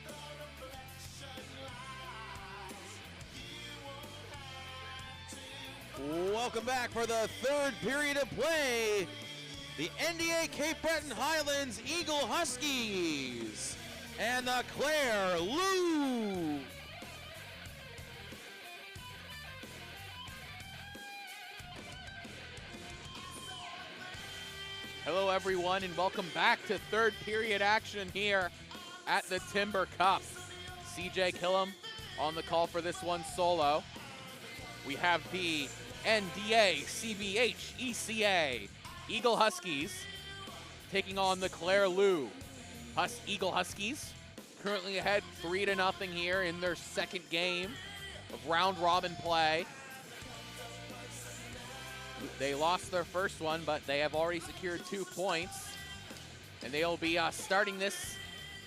the reflection lies. You won't have to. Welcome back for the third period of play. The NDA Cape Breton Highlands Eagle Huskies and the Clare Loups. Hello, everyone, and welcome back to third period action here at the Timber Cup. CJ Killam on the call for this one solo. We have the NDA, CBHECA. Eagle Huskies taking on the Clare Loups. Eagle Huskies currently ahead 3-0 here in their second game of round robin play. They lost their first one, but they have already secured 2 points. And they'll be starting this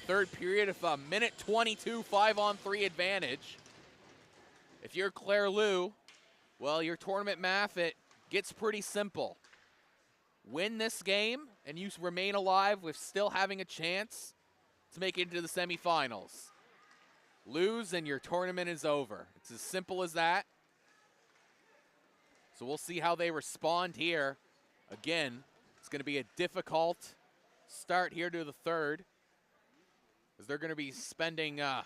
third period of a minute 22 5-on-3 advantage. If you're Clare Loups, well, your tournament math, it gets pretty simple. Win this game, and you remain alive with still having a chance to make it into the semifinals. Lose, and your tournament is over. It's as simple as that. So we'll see how they respond here. Again, it's going to be a difficult start here to the third, as they're going to be spending the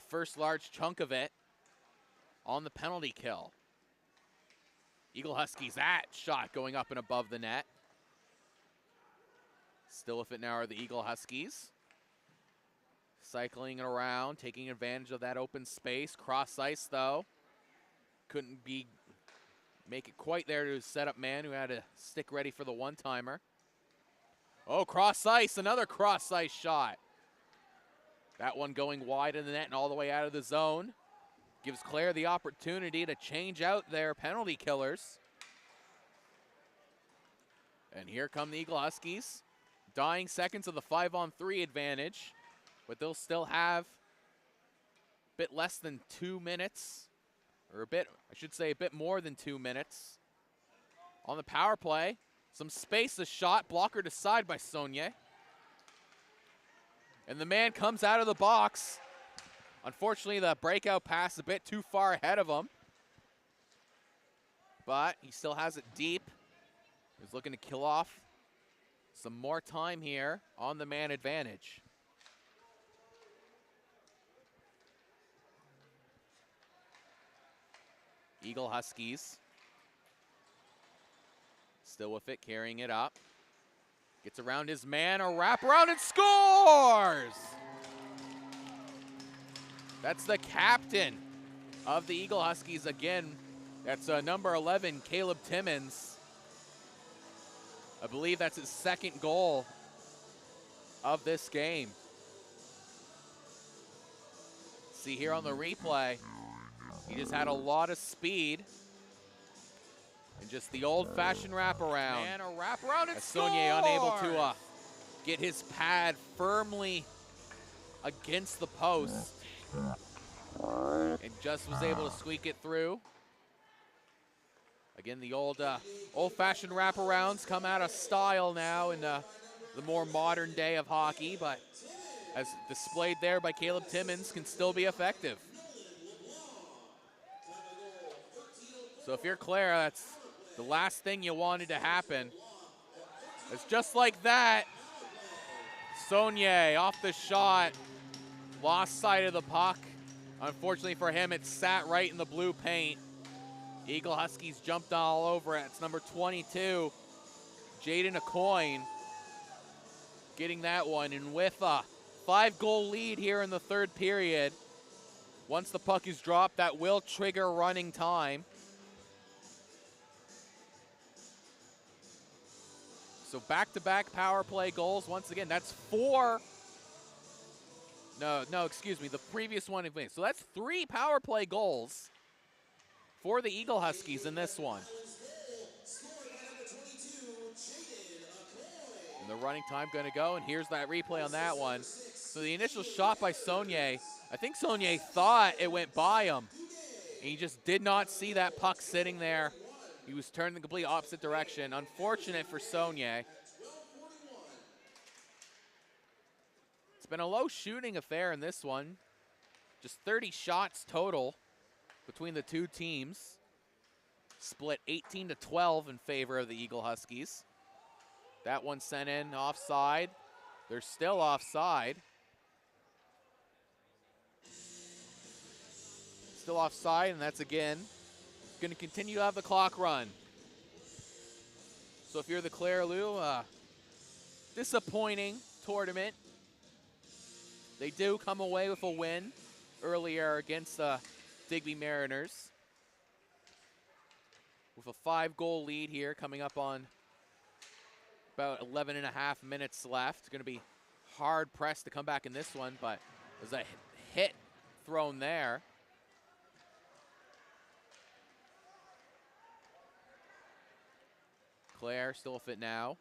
first large chunk of it on the penalty kill. Eagle Huskies, that shot going up and above the net. Still with it now are the Eagle Huskies. Cycling around, taking advantage of that open space. Cross ice, though. Couldn't make it quite there to his setup man, who had to stick ready for the one-timer. Oh, cross ice, another cross ice shot. That one going wide in the net and all the way out of the zone. Gives Clare the opportunity to change out their penalty killers. And here come the Eagle Huskies. Dying seconds of the 5-on-3 advantage, but they'll still have a bit less than 2 minutes, or a bit more than 2 minutes. On the power play, some space, a shot, blocker to side by Saunier. And the man comes out of the box. Unfortunately, the breakout pass a bit too far ahead of him, but he still has it deep. He's looking to kill off some more time here on the man advantage. Eagle Huskies still with it, carrying it up. Gets around his man, a wraparound, and scores! That's the captain of the Eagle Huskies again. That's number 11, Caleb Timmons. I believe that's his second goal of this game. See here on the replay, he just had a lot of speed. And just the old-fashioned wraparound. And a wraparound, and Saunier unable to get his pad firmly against the post. And just was able to squeak it through. Again, the old-fashioned wraparounds come out of style now in the more modern day of hockey, but as displayed there by Caleb Timmons, can still be effective. So if you're Clare, that's the last thing you wanted to happen. It's just like that. Saunier off the shot, lost sight of the puck. Unfortunately for him, it sat right in the blue paint. Eagle Huskies jumped all over it. It's number 22, Jaden Acoyne, getting that one. And with a 5-goal lead here in the third period, once the puck is dropped, that will trigger running time. So back-to-back power play goals. Once again, that's 4. No, excuse me. The previous one advanced. So that's 3 power play goals for the Eagle Huskies in this one. And the running time going to go, and here's that replay on that one. So the initial shot by Saunier, I think Saunier thought it went by him. And he just did not see that puck sitting there. He was turned the complete opposite direction. Unfortunate for Saunier. It's been a low shooting affair in this one. Just 30 shots total between the two teams. Split 18-12 in favor of the Eagle Huskies. That one sent in offside. They're still offside. Still offside, and that's again going to continue to have the clock run. So if you're the Clare Loups, disappointing tournament. They do come away with a win earlier against the Digby Mariners. with a 5-goal lead here, coming up on about 11 and a half minutes left. Going to be hard pressed to come back in this one, but there's a hit thrown there. Clare still with it now.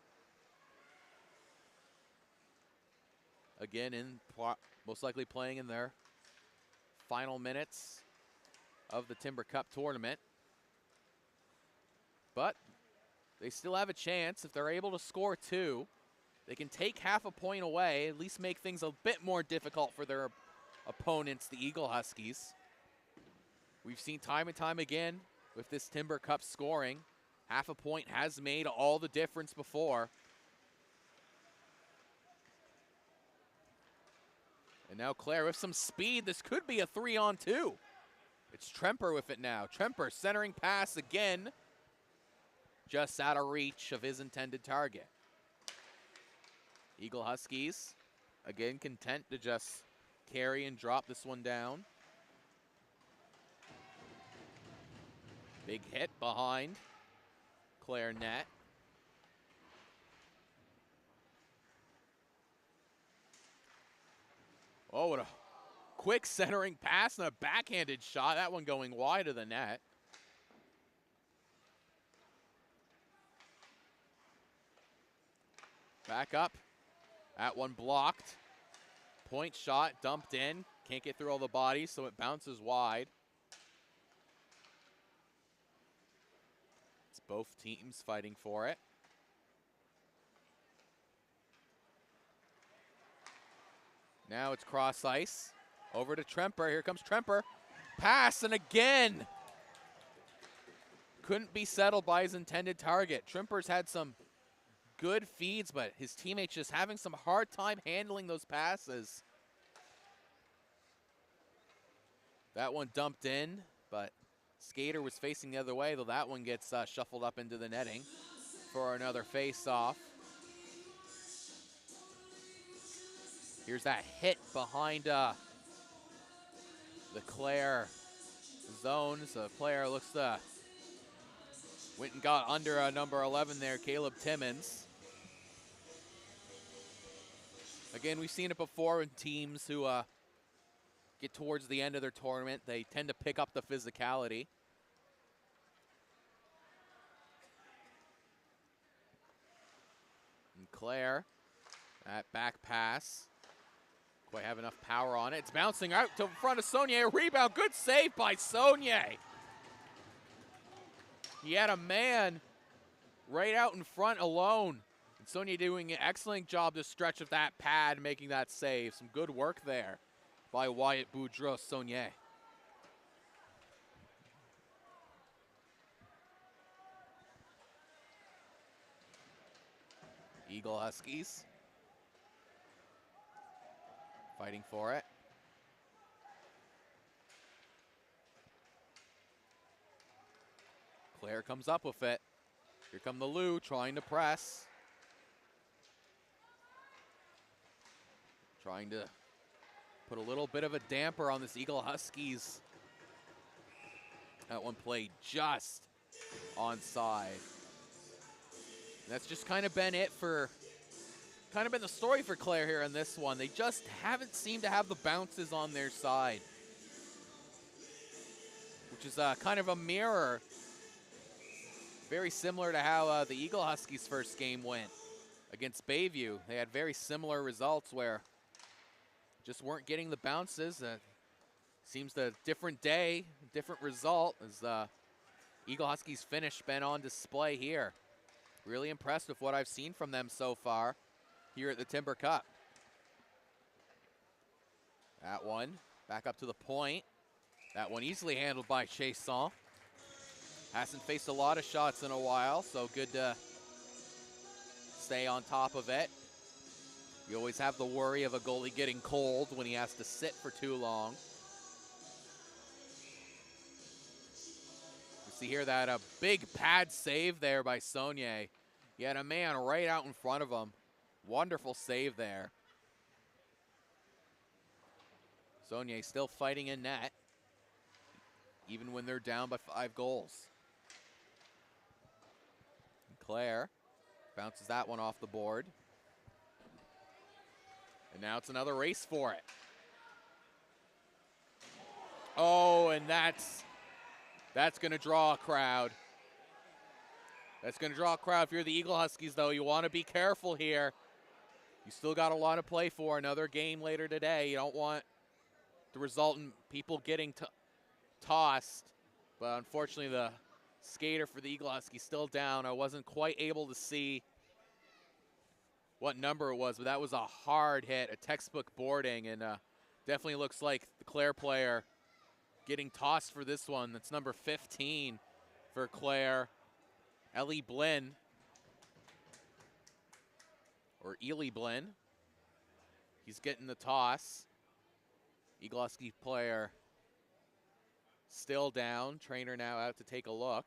Again, most likely playing in their final minutes of the Timber Cup tournament. But they still have a chance. If they're able to score 2, they can take half a point away, at least make things a bit more difficult for their opponents, the Eagle Huskies. We've seen time and time again with this Timber Cup scoring, half a point has made all the difference before. And now Clare with some speed. This could be a 3-on-2. It's Tremper with it now. Tremper centering pass again. Just out of reach of his intended target. Eagle Huskies, again, content to just carry and drop this one down. Big hit behind Clare net. Oh, what a quick centering pass and a backhanded shot. That one going wide of the net. Back up. That one blocked. Point shot dumped in. Can't get through all the bodies, so it bounces wide. It's both teams fighting for it. Now it's cross ice. Over to Tremper. Here comes Tremper. Pass, and again. Couldn't be settled by his intended target. Tremper's had some good feeds, but his teammates just having some hard time handling those passes. That one dumped in, but Skater was facing the other way, though that one gets shuffled up into the netting for another face-off. Here's that hit behind the Clare zone. So Clare looks went and got under number 11 there, Caleb Timmons. Again, we've seen it before in teams who get towards the end of their tournament. They tend to pick up the physicality. And Clare, that back pass. Quite have enough power on it. It's bouncing out to front of Saunier. Rebound, good save by Saunier. He had a man right out in front alone. And Saunier doing an excellent job to stretch of that pad, making that save. Some good work there by Wyatt Boudreaux-Saunier. Eagle Huskies fighting for it. Clare comes up with it. Here come the Loups trying to press. Trying to put a little bit of a damper on this Eagle Huskies. That one played just onside. And that's just kind of been it for, kind of been the story for Clare here in this one. They just haven't seemed to have the bounces on their side, which is kind of a mirror, very similar to how the Eagle Huskies' first game went against Bayview. They had very similar results where just weren't getting the bounces. Seems the different day, different result as Eagle Huskies' finish been on display here. Really impressed with what I've seen from them so far here at the Timber Cup. That one back up to the point. That one easily handled by Chaisson. Hasn't faced a lot of shots in a while, so good to stay on top of it. You always have the worry of a goalie getting cold when he has to sit for too long. You see here that a big pad save there by Saunier. He had a man right out in front of him. Wonderful save there. Saunier still fighting in net, even when they're down by 5 goals. Clare bounces that one off the board. And now it's another race for it. Oh, and that's going to draw a crowd. That's going to draw a crowd. If you're the Eagle Huskies, though, you want to be careful here. You still got a lot to play for. Another game later today. You don't want to result in people getting tossed. But unfortunately, the skater for the Eagle Huskies still down. I wasn't quite able to see what number it was, but that was a hard hit, a textbook boarding, and definitely looks like the Clare player getting tossed for this one. That's number 15 for Clare, Ellie Blinn, or Ely Blinn. He's getting the toss. Eagle Husky player still down. Trainer now out to take a look.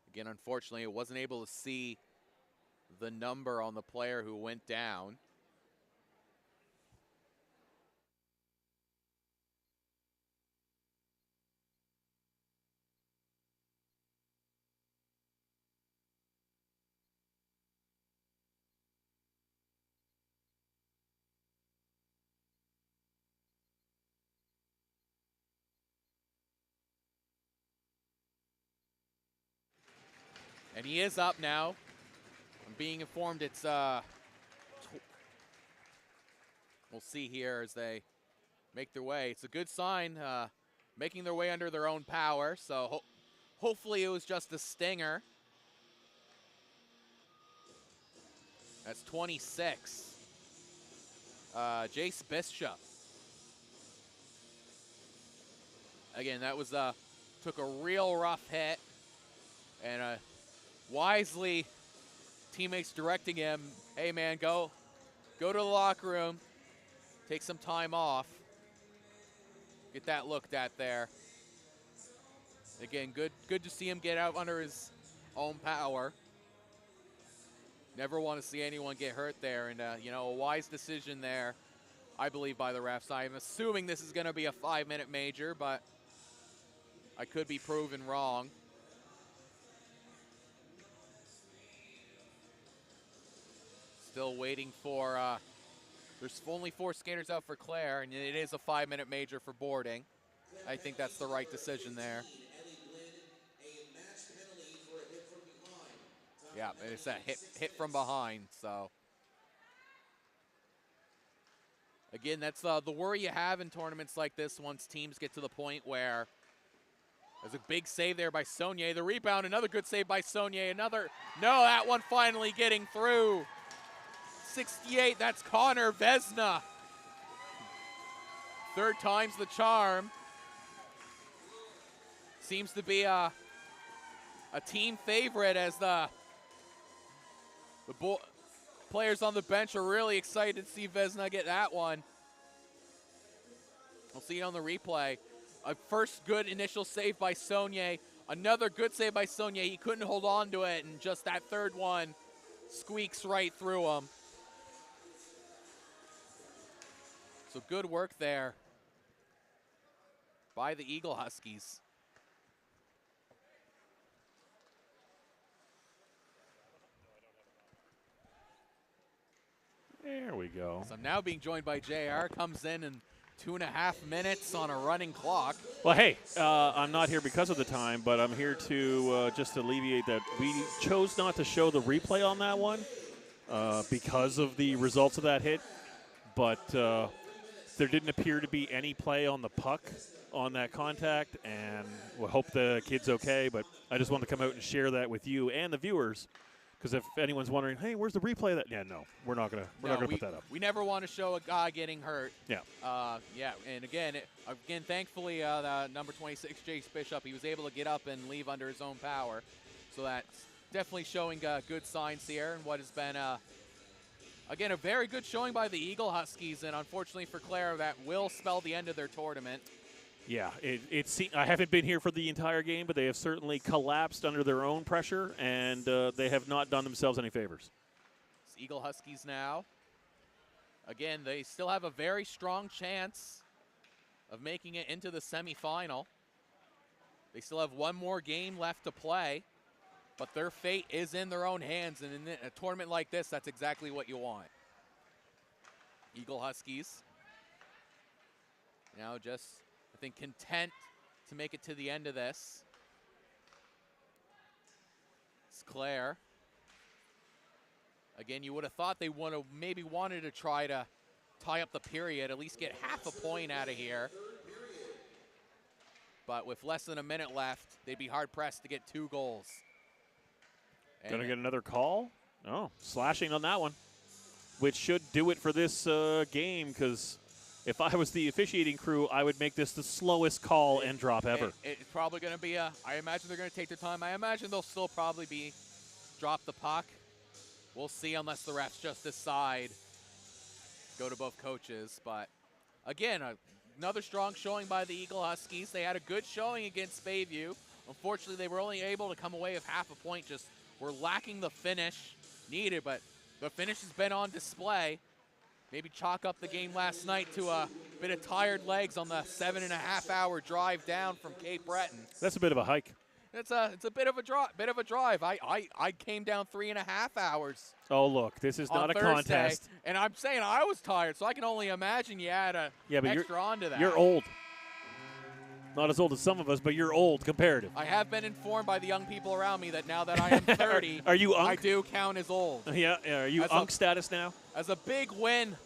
Again, unfortunately, I wasn't able to see the number on the player who went down. And he is up now. I'm being informed it's, we'll see here as they make their way. It's a good sign, making their way under their own power. So hopefully it was just a stinger. That's 26. Jace Bishop. Again, that was, took a real rough hit. And wisely, teammates directing him, hey man, go to the locker room, take some time off, get that looked at there. Again, good to see him get out under his own power. Never want to see anyone get hurt there, and you know, a wise decision there, I believe, by the refs. I'm assuming this is going to be a 5-minute major, but I could be proven wrong. Still waiting for, there's only 4 skaters out for Clare, and it is a 5-minute major for boarding. I think that's the right decision there. Yeah, it's a hit from behind, so. Again, that's the worry you have in tournaments like this once teams get to the point where there's a big save there by Saunier. The rebound, another good save by Saunier. No, that one finally getting through. 68, that's Connor Vesna. 3rd time's the charm. Seems to be a team favorite as the players on the bench are really excited to see Vesna get that one. We'll see it on the replay. A first good initial save by Saunier. Another good save by Saunier. He couldn't hold on to it, and just that 3rd one squeaks right through him. So good work there by the Eagle Huskies. There we go. So I'm now being joined by JR. Comes in 2.5 minutes on a running clock. Well, hey, I'm not here because of the time, but I'm here to just alleviate that. We chose not to show the replay on that one because of the results of that hit, but there didn't appear to be any play on the puck on that contact, and we'll hope the kid's okay, but I just wanted to come out and share that with you and the viewers. Because if anyone's wondering, hey, where's the replay of that? Yeah, no, we're not gonna put that up. We never want to show a guy getting hurt. Yeah. Yeah, and again, thankfully, the number 26, Jace Bishop, he was able to get up and leave under his own power. So that's definitely showing good signs here, and what has been, again, a very good showing by the Eagle Huskies, and unfortunately for Clare, that will spell the end of their tournament. Yeah, I haven't been here for the entire game, but they have certainly collapsed under their own pressure, and they have not done themselves any favors. It's Eagle Huskies now Again, they still have a very strong chance of making it into the semifinal. They still have one more game left to play, but their fate is in their own hands, and in a tournament like this, that's exactly what you want. Eagle Huskies now just, I think, content to make it to the end of this. It's Clare. Again, you would have thought they would have maybe wanted to try to tie up the period, at least get half a point out of here. But with less than a minute left, they'd be hard-pressed to get 2 goals. Going to get another call? Oh, slashing on that one, which should do it for this game, because if I was the officiating crew, I would make this the slowest call and drop ever. It's probably going to be I imagine they're going to take their time. I imagine they'll still probably be drop the puck. We'll see, unless the refs just decide go to both coaches. But again, another strong showing by the Eagle Huskies. They had a good showing against Bayview. Unfortunately, they were only able to come away with half a point. Just were lacking the finish needed, but the finish has been on display. Maybe chalk up the game last night to a bit of tired legs on the 7.5-hour drive down from Cape Breton. That's a bit of a hike. It's a bit of a drive. I came down 3.5 hours. Oh, look, this is not a Thursday, contest. And I'm saying I was tired, so I can only imagine you add a extra onto that. You're old. Not as old as some of us, but you're old comparative. I have been informed by the young people around me that now that I am 30, are you unk? I do count as old. Yeah, are you unk status now? As a big win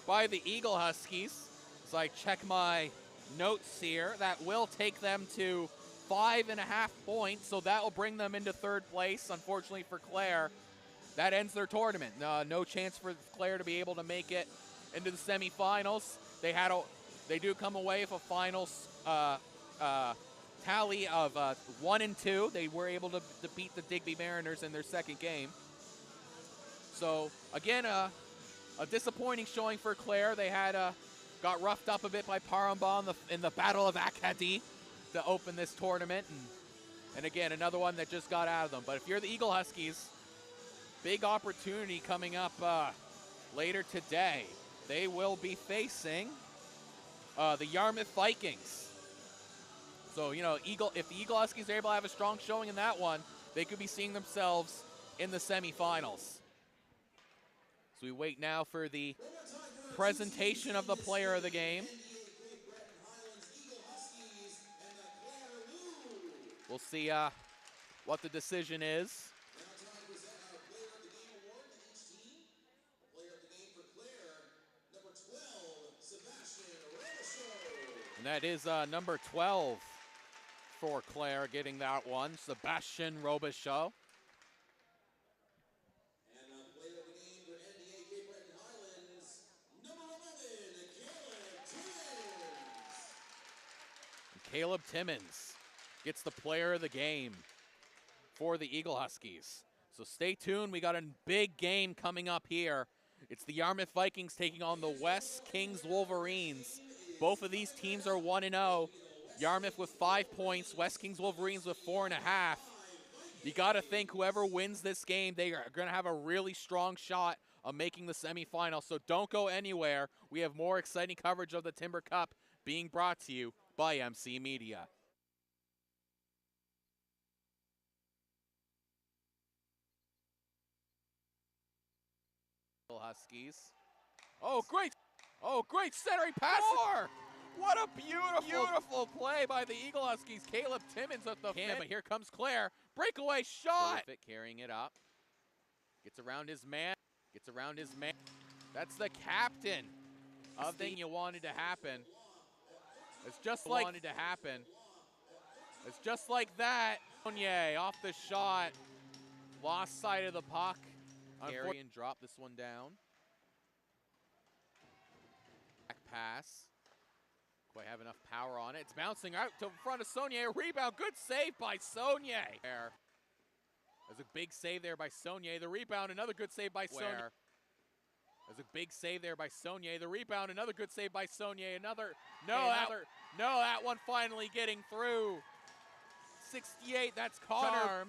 by the Eagle Huskies, as I check my notes here, that will take them to 5.5 points, so that will bring them into 3rd place. Unfortunately for Clare, that ends their tournament. No chance for Clare to be able to make it into the semifinals. They do come away with a finals tally of 1-2. They were able to beat the Digby Mariners in their 2nd game. So again, a disappointing showing for Clare. They had got roughed up a bit by Paramba in the Battle of Acadie to open this tournament, and again, another one that just got out of them. But if you're the Eagle Huskies, big opportunity coming up later today. They will be facing the Yarmouth Vikings. So, you know, if the Eagle Huskies are able to have a strong showing in that one, they could be seeing themselves in the semifinals. So we wait now for the presentation of the player of the game. We'll see what the decision is. And that is number 12 for Clare getting that one, Sebastian Robichaud. And player of the game for NDA Cape Breton Highlands, number 11, Caleb Timmins gets the player of the game for the Eagle Huskies. So stay tuned. We got a big game coming up here. It's the Yarmouth Vikings taking on the West Kings Wolverines. Both of these teams are 1-0. Yarmouth with 5 points, West Kings Wolverines with 4.5. You got to think whoever wins this game, they are going to have a really strong shot of making the semifinal. So don't go anywhere. We have more exciting coverage of the Timber Cup being brought to you by MC Media. Huskies. Oh, great centering pass. What a beautiful play by the Eagle Huskies. Caleb Timmins with the can, but here comes Clare. Breakaway shot. Perfect, carrying it up. Gets around his man. That's the captain. Of the thing you wanted to happen. It's just like It's just like that. Sonye off the shot. Lost sight of the puck. Carry and drop this one down. Back pass. Quite have enough power on it. It's bouncing out to front of Sonye. Rebound. Good save by Sonye. There's a big save there by Sonye. The rebound. Another good save by Sonye. There's a big save there by Sonye. The rebound. Another good save by Sonye. That one finally getting through. 68. That's Connor.